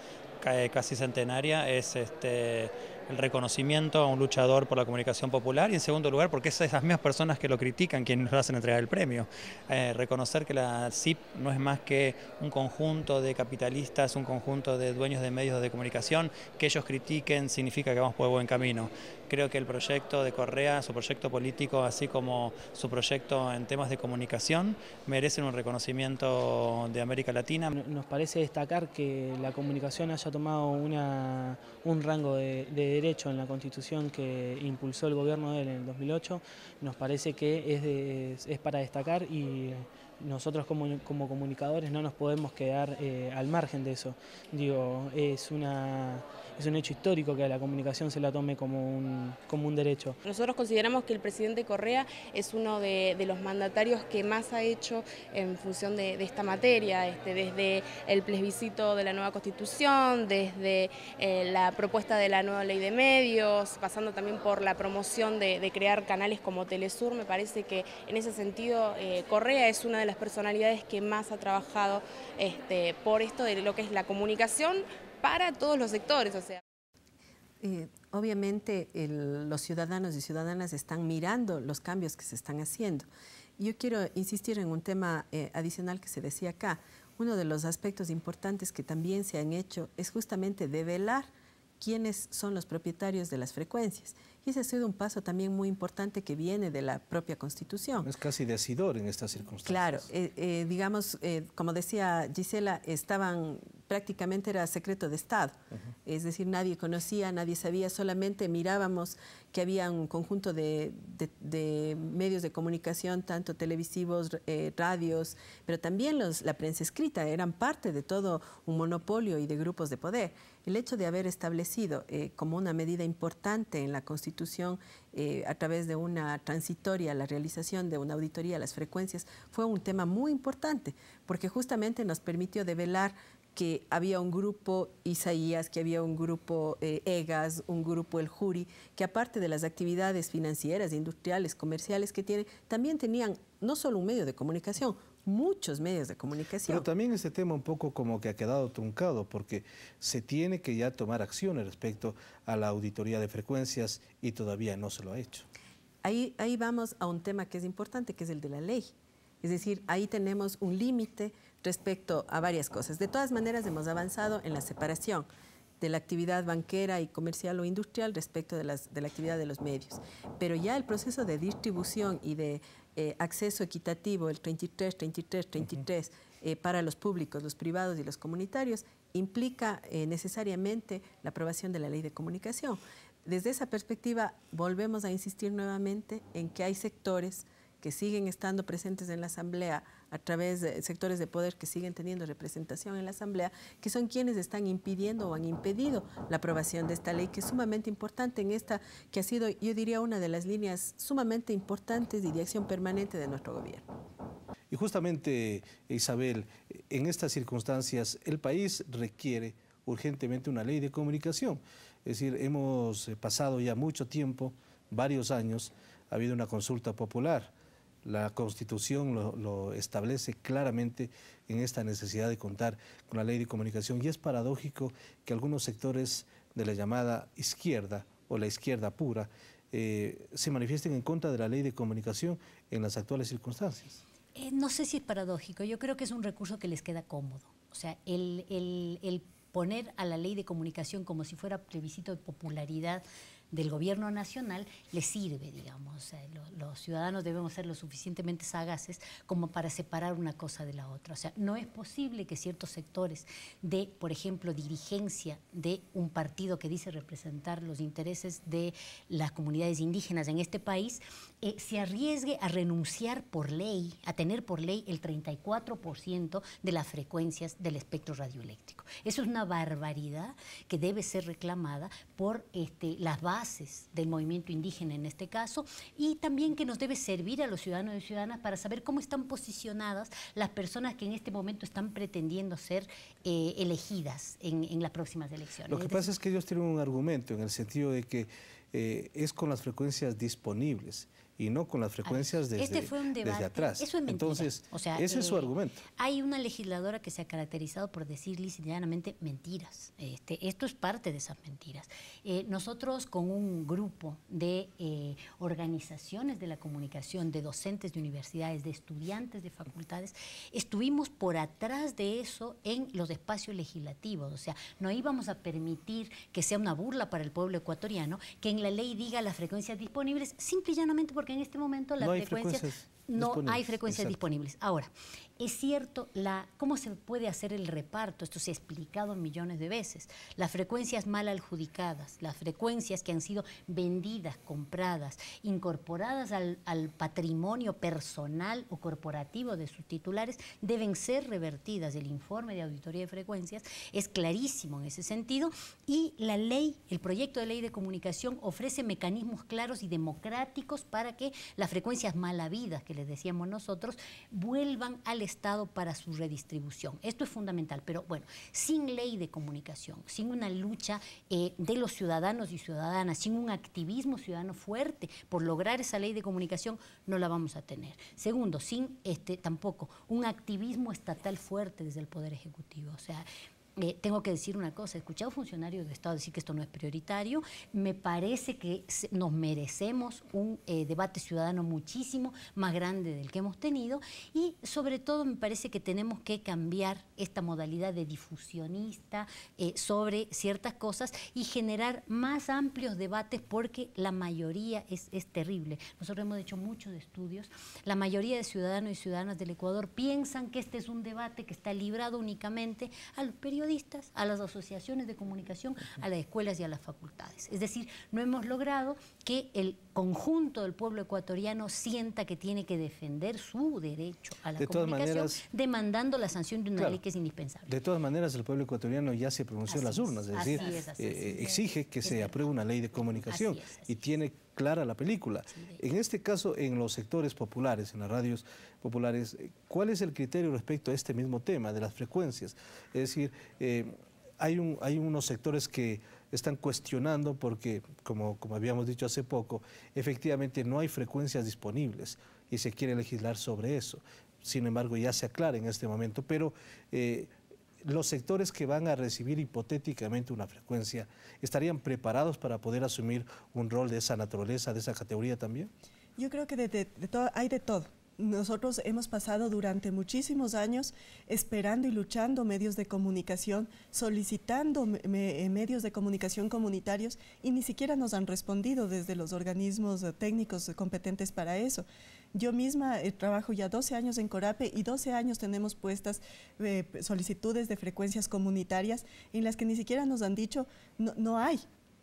casi centenaria, es el reconocimiento a un luchador por la comunicación popular, y en segundo lugar porque es esas mismas personas que lo critican quienes lo hacen entregar el premio. Reconocer que la CIP no es más que un conjunto de capitalistas, un conjunto de dueños de medios de comunicación, que ellos critiquen significa que vamos por el buen camino. Creo que el proyecto de Correa, su proyecto político, así como su proyecto en temas de comunicación, merecen un reconocimiento de América Latina. Nos parece destacar que la comunicación haya tomado un rango de derecho en la Constitución que impulsó el gobierno de él en el 2008. Nos parece que es para destacar, y nosotros como comunicadores no nos podemos quedar al margen de eso. Digo, es un hecho histórico que a la comunicación se la tome como un derecho. Nosotros consideramos que el presidente Correa es uno de los mandatarios que más ha hecho en función de esta materia, desde el plebiscito de la nueva Constitución, desde la propuesta de la nueva ley de medios, pasando también por la promoción de crear canales como Telesur. Me parece que en ese sentido Correa es una de las personalidades que más ha trabajado por esto de lo que es la comunicación para todos los sectores. O sea. Obviamente los ciudadanos y ciudadanas están mirando los cambios que se están haciendo. Yo quiero insistir en un tema adicional que se decía acá. Uno de los aspectos importantes que también se han hecho es justamente develar quiénes son los propietarios de las frecuencias. Y ese ha sido un paso también muy importante que viene de la propia Constitución. Es casi decidor en estas circunstancias. Claro, digamos, como decía Gisela, prácticamente era secreto de Estado. Es decir, nadie conocía, nadie sabía, solamente mirábamos que había un conjunto de medios de comunicación, tanto televisivos, radios, pero también la prensa escrita, eran parte de todo un monopolio y de grupos de poder. El hecho de haber establecido como una medida importante en la Constitución, a través de una transitoria, la realización de una auditoría a las frecuencias, fue un tema muy importante, porque justamente nos permitió develar que había un grupo Isaías, que había un grupo EGAS, un grupo El Juri, que aparte de las actividades financieras, industriales, comerciales que tienen, también tenían no solo un medio de comunicación, muchos medios de comunicación. Pero también este tema un poco como que ha quedado truncado, porque se tiene que ya tomar acciones respecto a la auditoría de frecuencias y todavía no se lo ha hecho. Ahí vamos a un tema que es importante, que es el de la ley. Es decir, ahí tenemos un límite respecto a varias cosas. De todas maneras, hemos avanzado en la separación de la actividad banquera y comercial o industrial respecto de la actividad de los medios. Pero ya el proceso de distribución y de acceso equitativo, el 33, para los públicos, los privados y los comunitarios, implica necesariamente la aprobación de la ley de comunicación. Desde esa perspectiva, volvemos a insistir nuevamente en que hay sectores que siguen estando presentes en la Asamblea a través de sectores de poder que siguen teniendo representación en la Asamblea, que son quienes están impidiendo o han impedido la aprobación de esta ley, que es sumamente importante en esta, que ha sido, yo diría, una de las líneas sumamente importantes y de acción permanente de nuestro gobierno. Y justamente, Isabel, en estas circunstancias el país requiere urgentemente una ley de comunicación. Es decir, hemos pasado ya mucho tiempo, varios años, ha habido una consulta popular. La Constitución lo establece claramente en esta necesidad de contar con la ley de comunicación, y es paradójico que algunos sectores de la llamada izquierda o la izquierda pura se manifiesten en contra de la ley de comunicación en las actuales circunstancias. No sé si es paradójico, yo creo que es un recurso que les queda cómodo. O sea, el poner a la ley de comunicación como si fuera plebiscito de popularidad del gobierno nacional les sirve, digamos. O sea, los ciudadanos debemos ser lo suficientemente sagaces como para separar una cosa de la otra. O sea, no es posible que ciertos sectores de, por ejemplo, dirigencia de un partido que dice representar los intereses de las comunidades indígenas en este país, se arriesgue a renunciar por ley, a tener por ley el 34% de las frecuencias del espectro radioeléctrico. Eso es una barbaridad que debe ser reclamada por las bases del movimiento indígena en este caso, y también que nos debe servir a los ciudadanos y ciudadanas para saber cómo están posicionadas las personas que en este momento están pretendiendo ser elegidas en las próximas elecciones. Lo que pasa es que ellos tienen un argumento en el sentido de que es con las frecuencias disponibles y no con las frecuencias desde atrás. Eso es mentira. Entonces, o sea, ese es su argumento. Hay una legisladora que se ha caracterizado por decir lisa y llanamente mentiras. Esto es parte de esas mentiras. Nosotros con un grupo de organizaciones de la comunicación, de docentes de universidades, de estudiantes de facultades, estuvimos por atrás de eso en los espacios legislativos. O sea, no íbamos a permitir que sea una burla para el pueblo ecuatoriano que en la ley diga las frecuencias disponibles, simple y llanamente porque en este momento las frecuencias no hay frecuencias disponibles. Ahora, es cierto, ¿cómo se puede hacer el reparto? Esto se ha explicado millones de veces. Las frecuencias mal adjudicadas, las frecuencias que han sido vendidas, compradas, incorporadas al patrimonio personal o corporativo de sus titulares, deben ser revertidas. El informe de auditoría de frecuencias es clarísimo en ese sentido, y la ley, el proyecto de ley de comunicación ofrece mecanismos claros y democráticos para que las frecuencias mal habidas, que les decíamos nosotros, vuelvan al Estado para su redistribución. Esto es fundamental, pero bueno, sin ley de comunicación, sin una lucha de los ciudadanos y ciudadanas, sin un activismo ciudadano fuerte por lograr esa ley de comunicación, no la vamos a tener. Segundo, sin tampoco un activismo estatal fuerte desde el Poder Ejecutivo. O sea, tengo que decir una cosa, he escuchado funcionarios de Estado decir que esto no es prioritario. Me parece que nos merecemos un debate ciudadano muchísimo más grande del que hemos tenido, y sobre todo me parece que tenemos que cambiar esta modalidad de difusionista sobre ciertas cosas y generar más amplios debates, porque la mayoría es terrible. Nosotros hemos hecho muchos estudios, la mayoría de ciudadanos y ciudadanas del Ecuador piensan que este es un debate que está librado únicamente a los periodistas, a las asociaciones de comunicación, a las escuelas y a las facultades. Es decir, no hemos logrado que el conjunto del pueblo ecuatoriano sienta que tiene que defender su derecho a la comunicación, demandando la sanción de una ley que es indispensable. De todas maneras, el pueblo ecuatoriano ya se pronunció en las urnas, es decir, exige que se apruebe una ley de comunicación y tiene clara la película. En este caso, en los sectores populares, en las radios populares, ¿cuál es el criterio respecto a este mismo tema de las frecuencias? Es decir, hay unos sectores que están cuestionando porque, como habíamos dicho hace poco, efectivamente no hay frecuencias disponibles y se quiere legislar sobre eso. Sin embargo, ya se aclara en este momento, pero los sectores que van a recibir hipotéticamente una frecuencia, ¿estarían preparados para poder asumir un rol de esa naturaleza, de esa categoría también? Yo creo que hay de todo. Nosotros hemos pasado durante muchísimos años esperando y luchando medios de comunicación, solicitando medios de comunicación comunitarios y ni siquiera nos han respondido desde los organismos técnicos competentes para eso. Yo misma trabajo ya 12 años en Corape y 12 años tenemos puestas solicitudes de frecuencias comunitarias en las que ni siquiera nos han dicho no hay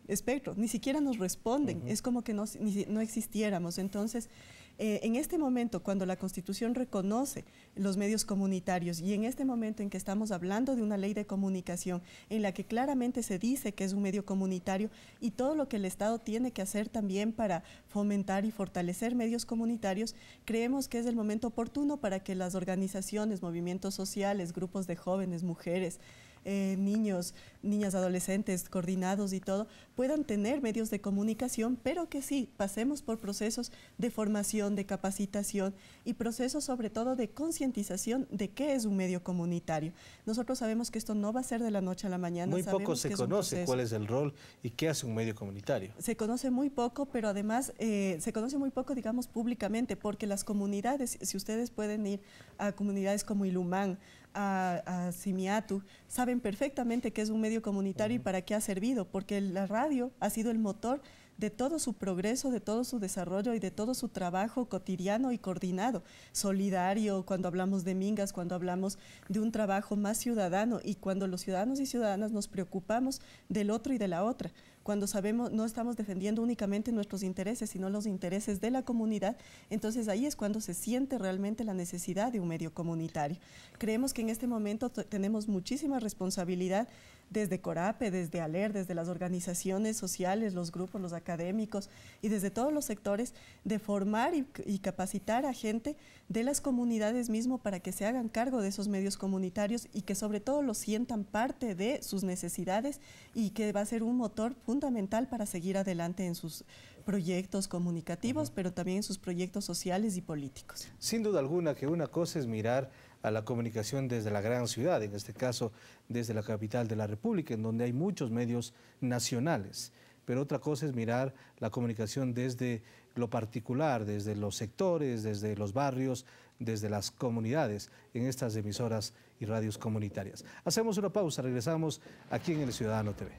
espectro, ni siquiera nos responden, es como que no existiéramos. Entonces, en este momento, cuando la Constitución reconoce los medios comunitarios y en este momento en que estamos hablando de una ley de comunicación en la que claramente se dice que es un medio comunitario y todo lo que el Estado tiene que hacer también para fomentar y fortalecer medios comunitarios, creemos que es el momento oportuno para que las organizaciones, movimientos sociales, grupos de jóvenes, mujeres, niños, niñas, adolescentes, coordinados y todo, puedan tener medios de comunicación, pero que sí, pasemos por procesos de formación, de capacitación y procesos sobre todo de concientización de qué es un medio comunitario. Nosotros sabemos que esto no va a ser de la noche a la mañana. Muy poco se conoce cuál es el rol y qué hace un medio comunitario. Se conoce muy poco, pero además se conoce muy poco, digamos, públicamente, porque las comunidades, si ustedes pueden ir a comunidades como Ilumán, a Simiatu, saben perfectamente qué es un medio comunitario y para qué ha servido, porque la radio ha sido el motor de todo su progreso, de todo su desarrollo y de todo su trabajo cotidiano y coordinado, solidario, cuando hablamos de mingas, cuando hablamos de un trabajo más ciudadano y cuando los ciudadanos y ciudadanas nos preocupamos del otro y de la otra, cuando sabemos, no estamos defendiendo únicamente nuestros intereses, sino los intereses de la comunidad, entonces ahí es cuando se siente realmente la necesidad de un medio comunitario. Creemos que en este momento tenemos muchísima responsabilidad desde Corape, desde ALER, desde las organizaciones sociales, los grupos, los académicos y desde todos los sectores de formar y capacitar a gente de las comunidades mismo para que se hagan cargo de esos medios comunitarios y que sobre todo los sientan parte de sus necesidades y que va a ser un motor fundamental para seguir adelante en sus proyectos comunicativos, pero también en sus proyectos sociales y políticos. Sin duda alguna que una cosa es mirar a la comunicación desde la gran ciudad, en este caso desde la capital de la República, en donde hay muchos medios nacionales, pero otra cosa es mirar la comunicación desde lo particular, desde los sectores, desde los barrios, desde las comunidades, en estas emisoras y radios comunitarias. Hacemos una pausa, regresamos aquí en El Ciudadano TV.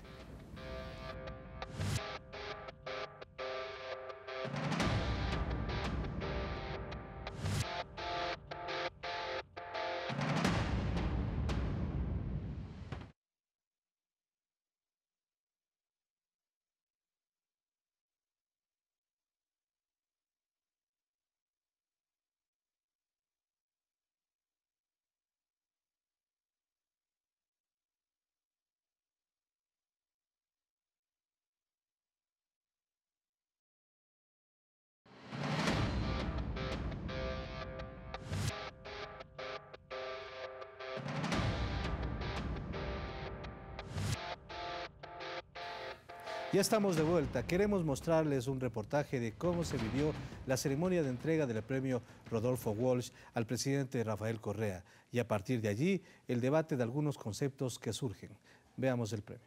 Ya estamos de vuelta. Queremos mostrarles un reportaje de cómo se vivió la ceremonia de entrega del premio Rodolfo Walsh al presidente Rafael Correa y a partir de allí el debate de algunos conceptos que surgen. Veamos el premio.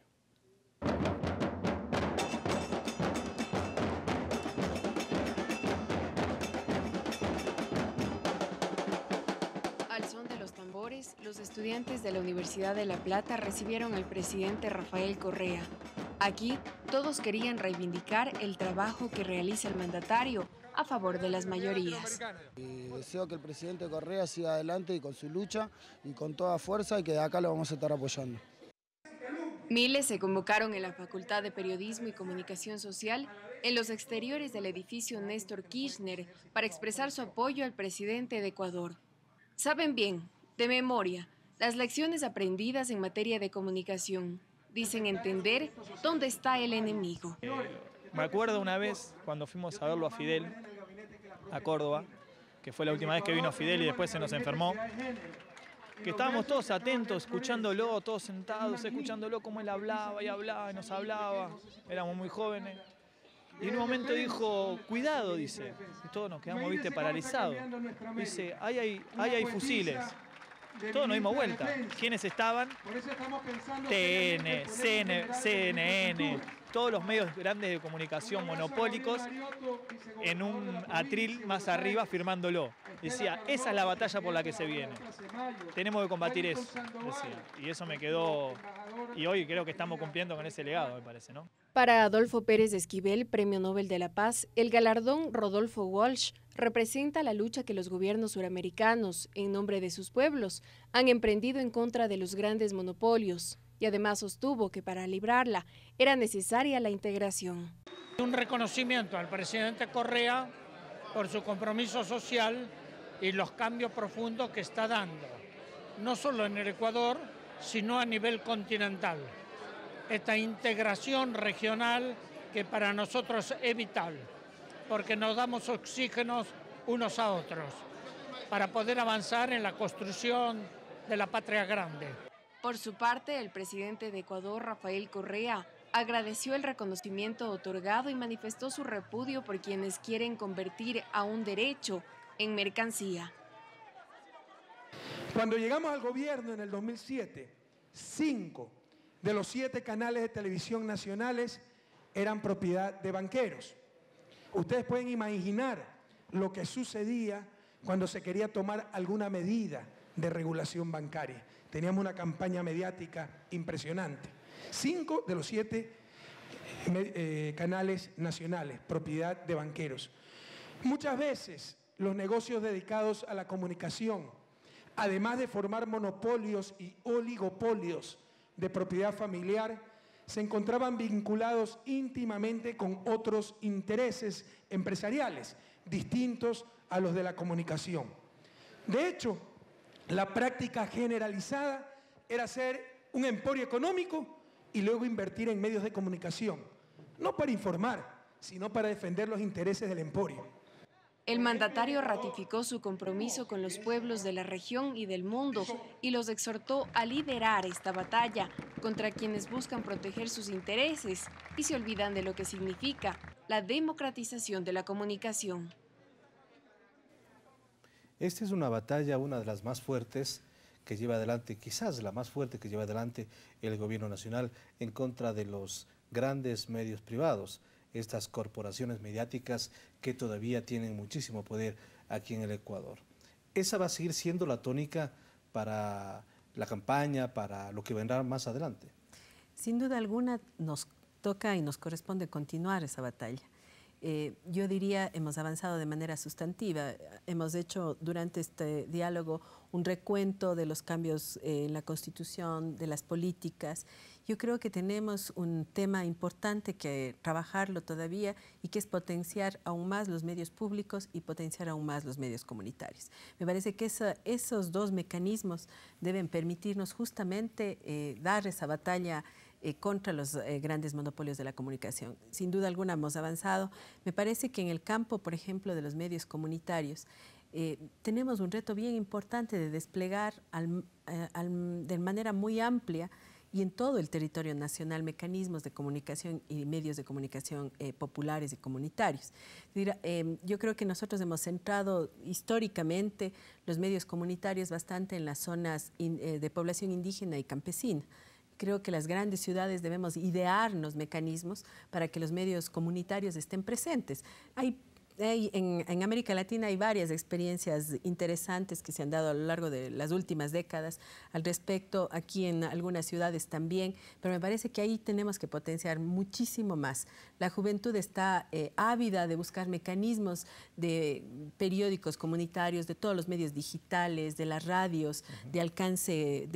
Al son de los tambores, los estudiantes de la Universidad de La Plata recibieron al presidente Rafael Correa. Aquí, todos querían reivindicar el trabajo que realiza el mandatario a favor de las mayorías. Deseo que el presidente Correa siga adelante y con su lucha y con toda fuerza y que de acá lo vamos a estar apoyando. Miles se convocaron en la Facultad de Periodismo y Comunicación Social en los exteriores del edificio Néstor Kirchner para expresar su apoyo al presidente de Ecuador. Saben bien, de memoria, las lecciones aprendidas en materia de comunicación. Dicen entender dónde está el enemigo. Me acuerdo una vez cuando fuimos a verlo a Fidel, a Córdoba, que fue la última vez que vino Fidel y después se nos enfermó, que estábamos todos atentos, escuchándolo, todos sentados, escuchándolo como él hablaba y hablaba y nos hablaba. Éramos muy jóvenes. Y en un momento dijo, cuidado, dice. Y todos nos quedamos, viste, paralizados. Dice, ahí hay fusiles. Todos nos dimos vuelta. ¿Quiénes estaban? TN, CNN, todos los medios grandes de comunicación monopólicos en un atril más arriba firmándolo. Decía, esa es la batalla por la que se viene. Tenemos que combatir eso, decía. Y eso me quedó, y hoy creo que estamos cumpliendo con ese legado, me parece, ¿no? Para Adolfo Pérez Esquivel, Premio Nobel de la Paz, el galardón Rodolfo Walsh representa la lucha que los gobiernos suramericanos, en nombre de sus pueblos, han emprendido en contra de los grandes monopolios, y además sostuvo que para librarla era necesaria la integración. Un reconocimiento al presidente Correa por su compromiso social y los cambios profundos que está dando, no solo en el Ecuador, sino a nivel continental. Esta integración regional que para nosotros es vital, porque nos damos oxígenos unos a otros para poder avanzar en la construcción de la patria grande. Por su parte, el presidente de Ecuador, Rafael Correa, agradeció el reconocimiento otorgado y manifestó su repudio por quienes quieren convertir a un derecho en mercancía. Cuando llegamos al gobierno en el 2007, 5 de los 7 canales de televisión nacionales eran propiedad de banqueros. Ustedes pueden imaginar lo que sucedía cuando se quería tomar alguna medida de regulación bancaria. Teníamos una campaña mediática impresionante. 5 de los 7 canales nacionales, propiedad de banqueros. Muchas veces los negocios dedicados a la comunicación, además de formar monopolios y oligopolios de propiedad familiar, se encontraban vinculados íntimamente con otros intereses empresariales distintos a los de la comunicación. De hecho, la práctica generalizada era hacer un emporio económico y luego invertir en medios de comunicación, no para informar, sino para defender los intereses del emporio. El mandatario ratificó su compromiso con los pueblos de la región y del mundo y los exhortó a liderar esta batalla contra quienes buscan proteger sus intereses y se olvidan de lo que significa la democratización de la comunicación. Esta es una batalla, una de las más fuertes que lleva adelante, quizás la más fuerte que lleva adelante el gobierno nacional en contra de los grandes medios privados, estas corporaciones mediáticas que todavía tienen muchísimo poder aquí en el Ecuador. Esa va a seguir siendo la tónica para la campaña, para lo que vendrá más adelante. Sin duda alguna nos toca y nos corresponde continuar esa batalla. Yo diría, hemos avanzado de manera sustantiva. Hemos hecho durante este diálogo un recuento de los cambios en la Constitución, de las políticas. Yo creo que tenemos un tema importante que trabajarlo todavía y que es potenciar aún más los medios públicos y potenciar aún más los medios comunitarios. Me parece que esos dos mecanismos deben permitirnos justamente dar esa batalla contra los grandes monopolios de la comunicación. Sin duda alguna hemos avanzado. Me parece que en el campo, por ejemplo, de los medios comunitarios, tenemos un reto bien importante de desplegar de manera muy amplia y en todo el territorio nacional mecanismos de comunicación y medios de comunicación populares y comunitarios. Yo creo que nosotros hemos centrado históricamente los medios comunitarios bastante en las zonas de población indígena y campesina. Creo que las grandes ciudades debemos idearnos mecanismos para que los medios comunitarios estén presentes. En América Latina hay varias experiencias interesantes que se han dado a lo largo de las últimas décadas al respecto, aquí en algunas ciudades también, pero me parece que ahí tenemos que potenciar muchísimo más. La juventud está ávida de buscar mecanismos de periódicos comunitarios, de todos los medios digitales, de las radios, de alcance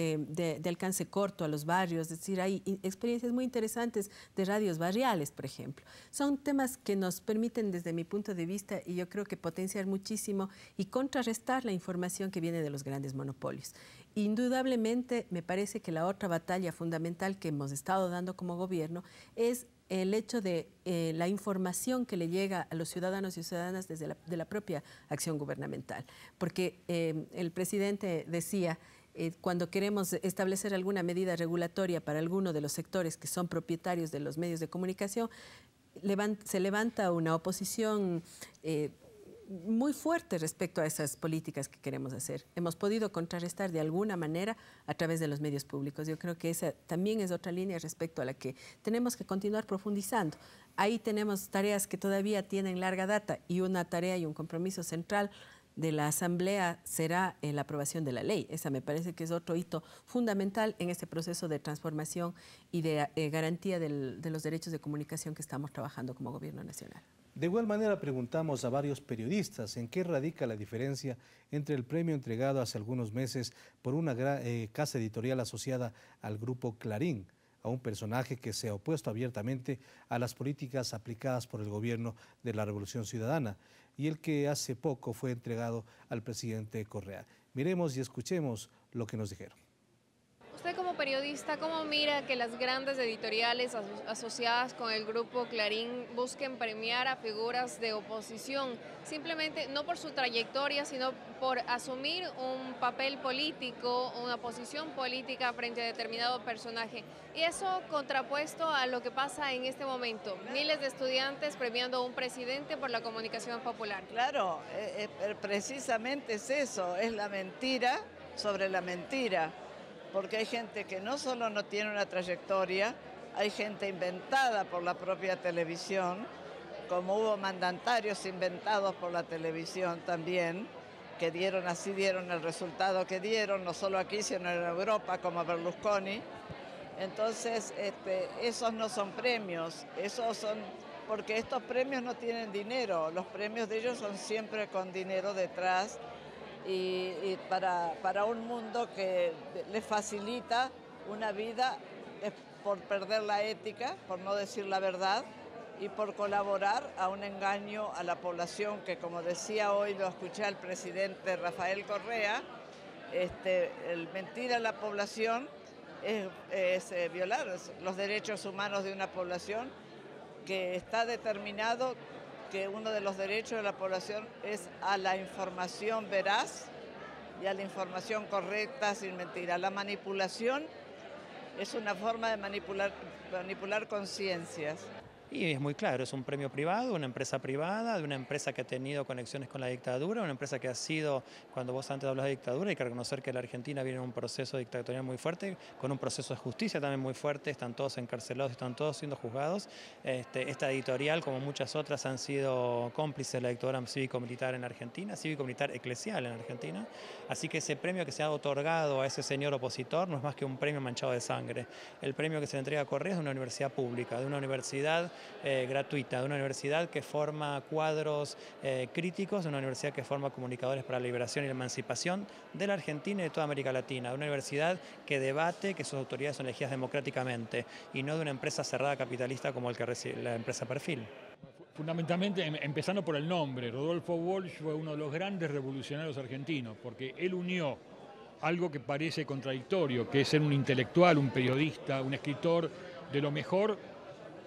corto a los barrios, es decir, hay experiencias muy interesantes de radios barriales, por ejemplo. Son temas que nos permiten, desde mi punto de vista, y yo creo que potenciar muchísimo y contrarrestar la información que viene de los grandes monopolios. indudablemente me parece que la otra batalla fundamental que hemos estado dando como gobierno es el hecho de la información que le llega a los ciudadanos y ciudadanas desde de la propia acción gubernamental. Porque el presidente decía, cuando queremos establecer alguna medida regulatoria para alguno de los sectores que son propietarios de los medios de comunicación, se levanta una oposición muy fuerte respecto a esas políticas que queremos hacer. Hemos podido contrarrestar de alguna manera a través de los medios públicos. Yo creo que esa también es otra línea respecto a la que tenemos que continuar profundizando. Ahí tenemos tareas que todavía tienen larga data y una tarea y un compromiso central de la Asamblea será la aprobación de la ley. Esa me parece que es otro hito fundamental en este proceso de transformación y de garantía de los derechos de comunicación que estamos trabajando como Gobierno Nacional. De igual manera preguntamos a varios periodistas en qué radica la diferencia entre el premio entregado hace algunos meses por una casa editorial asociada al Grupo Clarín, a un personaje que se ha opuesto abiertamente a las políticas aplicadas por el gobierno de la Revolución Ciudadana, y el que hace poco fue entregado al presidente Correa. Miremos y escuchemos lo que nos dijeron. Usted como periodista, ¿cómo mira que las grandes editoriales asociadas con el Grupo Clarín busquen premiar a figuras de oposición? Simplemente no por su trayectoria, sino por asumir un papel político, una posición política frente a determinado personaje. Y eso contrapuesto a lo que pasa en este momento. Miles de estudiantes premiando a un presidente por la comunicación popular. Claro, precisamente es eso, es la mentira sobre la mentira. Porque hay gente que no solo no tiene una trayectoria, hay gente inventada por la propia televisión, como hubo mandatarios inventados por la televisión también, que así dieron el resultado que dieron, no solo aquí, sino en Europa, como Berlusconi. Entonces, esos no son premios, esos son, porque estos premios no tienen dinero, los premios de ellos son siempre con dinero detrás, y para un mundo que les facilita una vida por perder la ética, por no decir la verdad, y por colaborar a un engaño a la población que, como decía hoy, lo escuché al presidente Rafael Correa, el mentir a la población es violar los derechos humanos de una población que está determinado que uno de los derechos de la población es a la información veraz y a la información correcta sin mentira. La manipulación es una forma de manipular conciencias. Y es muy claro, es un premio privado, una empresa privada, de una empresa que ha tenido conexiones con la dictadura, una empresa que ha sido, cuando vos antes hablas de dictadura, hay que reconocer que la Argentina viene en un proceso dictatorial muy fuerte, con un proceso de justicia también muy fuerte, están todos encarcelados, están todos siendo juzgados. Esta editorial, como muchas otras, han sido cómplices de la dictadura cívico-militar en Argentina, cívico-militar eclesial en Argentina, así que ese premio que se ha otorgado a ese señor opositor no es más que un premio manchado de sangre. El premio que se le entrega a Correa es de una universidad pública, de una universidad gratuita, de una universidad que forma cuadros críticos, de una universidad que forma comunicadores para la liberación y la emancipación de la Argentina y de toda América Latina, de una universidad que debate, que sus autoridades son elegidas democráticamente y no de una empresa cerrada capitalista como la empresa Perfil. Fundamentalmente, empezando por el nombre, Rodolfo Walsh fue uno de los grandes revolucionarios argentinos, porque él unió algo que parece contradictorio, que es ser un intelectual, un periodista, un escritor de lo mejor,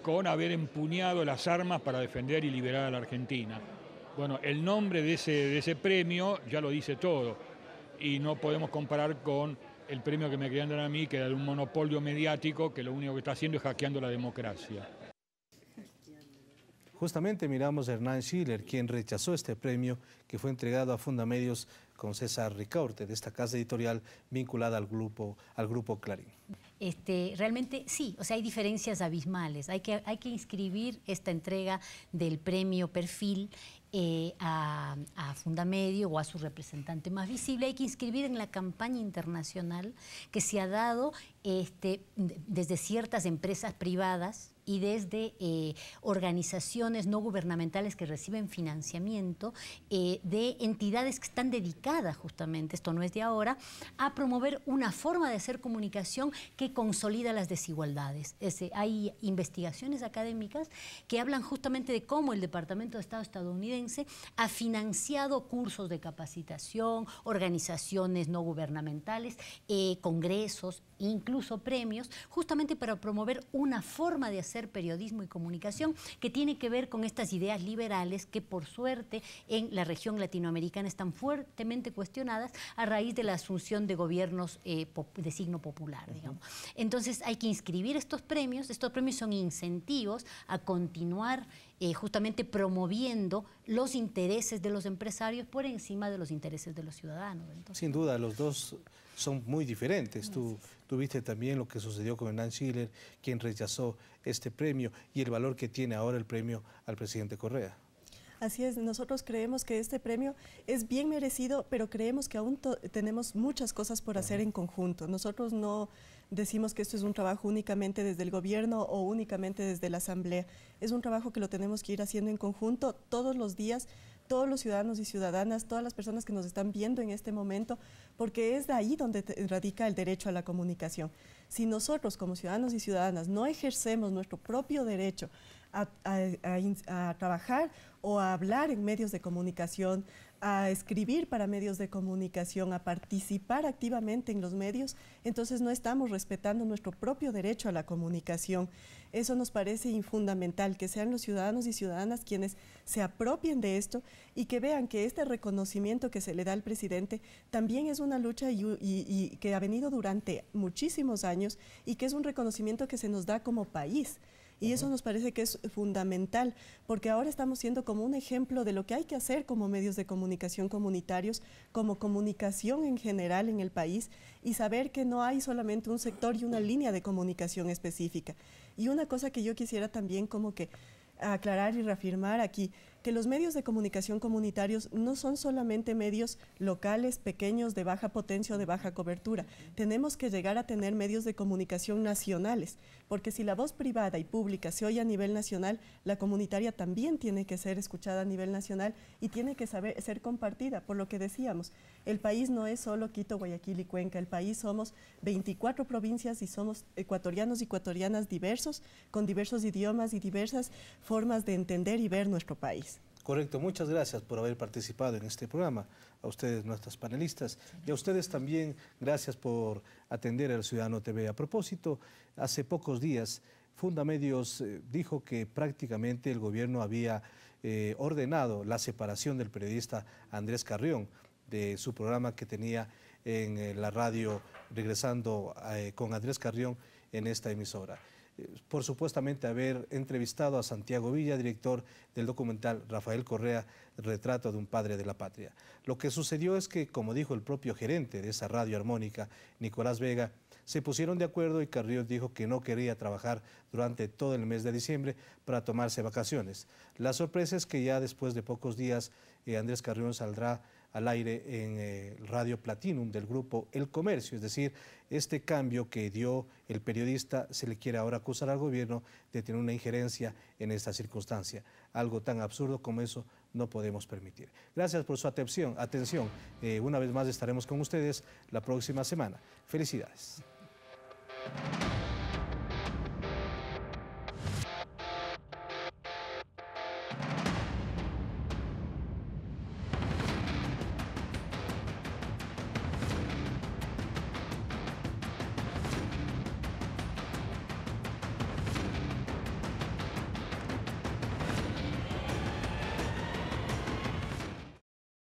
con haber empuñado las armas para defender y liberar a la Argentina. Bueno, el nombre de ese premio ya lo dice todo, y no podemos comparar con el premio que me querían dar a mí, que era de un monopolio mediático que lo único que está haciendo es hackeando la democracia. Justamente miramos a Hernán Schiller, quien rechazó este premio que fue entregado a Fundamedios con César Ricaurte, de esta casa editorial vinculada al grupo Clarín. Realmente sí, o sea, hay diferencias abismales. Hay que inscribir esta entrega del premio Perfil a Fundamedio o a su representante más visible. Hay que inscribir en la campaña internacional que se ha dado desde ciertas empresas privadas y desde organizaciones no gubernamentales que reciben financiamiento de entidades que están dedicadas justamente, esto no es de ahora, a promover una forma de hacer comunicación que consolida las desigualdades. Hay investigaciones académicas que hablan justamente de cómo el Departamento de Estado estadounidense ha financiado cursos de capacitación, organizaciones no gubernamentales, congresos, incluso premios, justamente para promover una forma de hacer periodismo y comunicación que tiene que ver con estas ideas liberales que por suerte en la región latinoamericana están fuertemente cuestionadas a raíz de la asunción de gobiernos de signo popular, digamos. Entonces hay que inscribir estos premios son incentivos a continuar justamente promoviendo los intereses de los empresarios por encima de los intereses de los ciudadanos. Entonces, sin duda, los dos son muy diferentes. Tú viste también lo que sucedió con Hernán Schiller, quien rechazó este premio y el valor que tiene ahora el premio al presidente Correa. Así es, nosotros creemos que este premio es bien merecido, pero creemos que aún tenemos muchas cosas por hacer en conjunto. Nosotros no decimos que esto es un trabajo únicamente desde el gobierno o únicamente desde la asamblea. Es un trabajo que lo tenemos que ir haciendo en conjunto todos los días, todos los ciudadanos y ciudadanas, todas las personas que nos están viendo en este momento, porque es de ahí donde radica el derecho a la comunicación. Si nosotros como ciudadanos y ciudadanas no ejercemos nuestro propio derecho a trabajar o a hablar en medios de comunicación, a escribir para medios de comunicación, a participar activamente en los medios, entonces no estamos respetando nuestro propio derecho a la comunicación. Eso nos parece fundamental, que sean los ciudadanos y ciudadanas quienes se apropien de esto y que vean que este reconocimiento que se le da al presidente también es una lucha y que ha venido durante muchísimos años y que es un reconocimiento que se nos da como país. Y eso nos parece que es fundamental, porque ahora estamos siendo como un ejemplo de lo que hay que hacer como medios de comunicación comunitarios, como comunicación en general en el país, y saber que no hay solamente un sector y una línea de comunicación específica. Y una cosa que yo quisiera también como que aclarar y reafirmar aquí, que los medios de comunicación comunitarios no son solamente medios locales, pequeños, de baja potencia o de baja cobertura. Tenemos que llegar a tener medios de comunicación nacionales, porque si la voz privada y pública se oye a nivel nacional, la comunitaria también tiene que ser escuchada a nivel nacional y tiene que ser compartida, por lo que decíamos, el país no es solo Quito, Guayaquil y Cuenca, el país somos 24 provincias y somos ecuatorianos y ecuatorianas diversos, con diversos idiomas y diversas formas de entender y ver nuestro país. Correcto, muchas gracias por haber participado en este programa, a ustedes nuestras panelistas y a ustedes también gracias por atender al Ciudadano TV. A propósito, hace pocos días Fundamedios dijo que prácticamente el gobierno había ordenado la separación del periodista Andrés Carrión de su programa que tenía en la radio, regresando con Andrés Carrión en esta emisora, por supuestamente haber entrevistado a Santiago Villa, director del documental Rafael Correa, Retrato de un padre de la patria. Lo que sucedió es que, como dijo el propio gerente de esa radio armónica, Nicolás Vega, se pusieron de acuerdo y Carrión dijo que no quería trabajar durante todo el mes de diciembre para tomarse vacaciones. La sorpresa es que ya después de pocos días Andrés Carrión saldrá al aire en Radio Platinum del grupo El Comercio, es decir, este cambio que dio el periodista se le quiere ahora acusar al gobierno de tener una injerencia en esta circunstancia. Algo tan absurdo como eso no podemos permitir. Gracias por su atención. Una vez más estaremos con ustedes la próxima semana. Felicidades.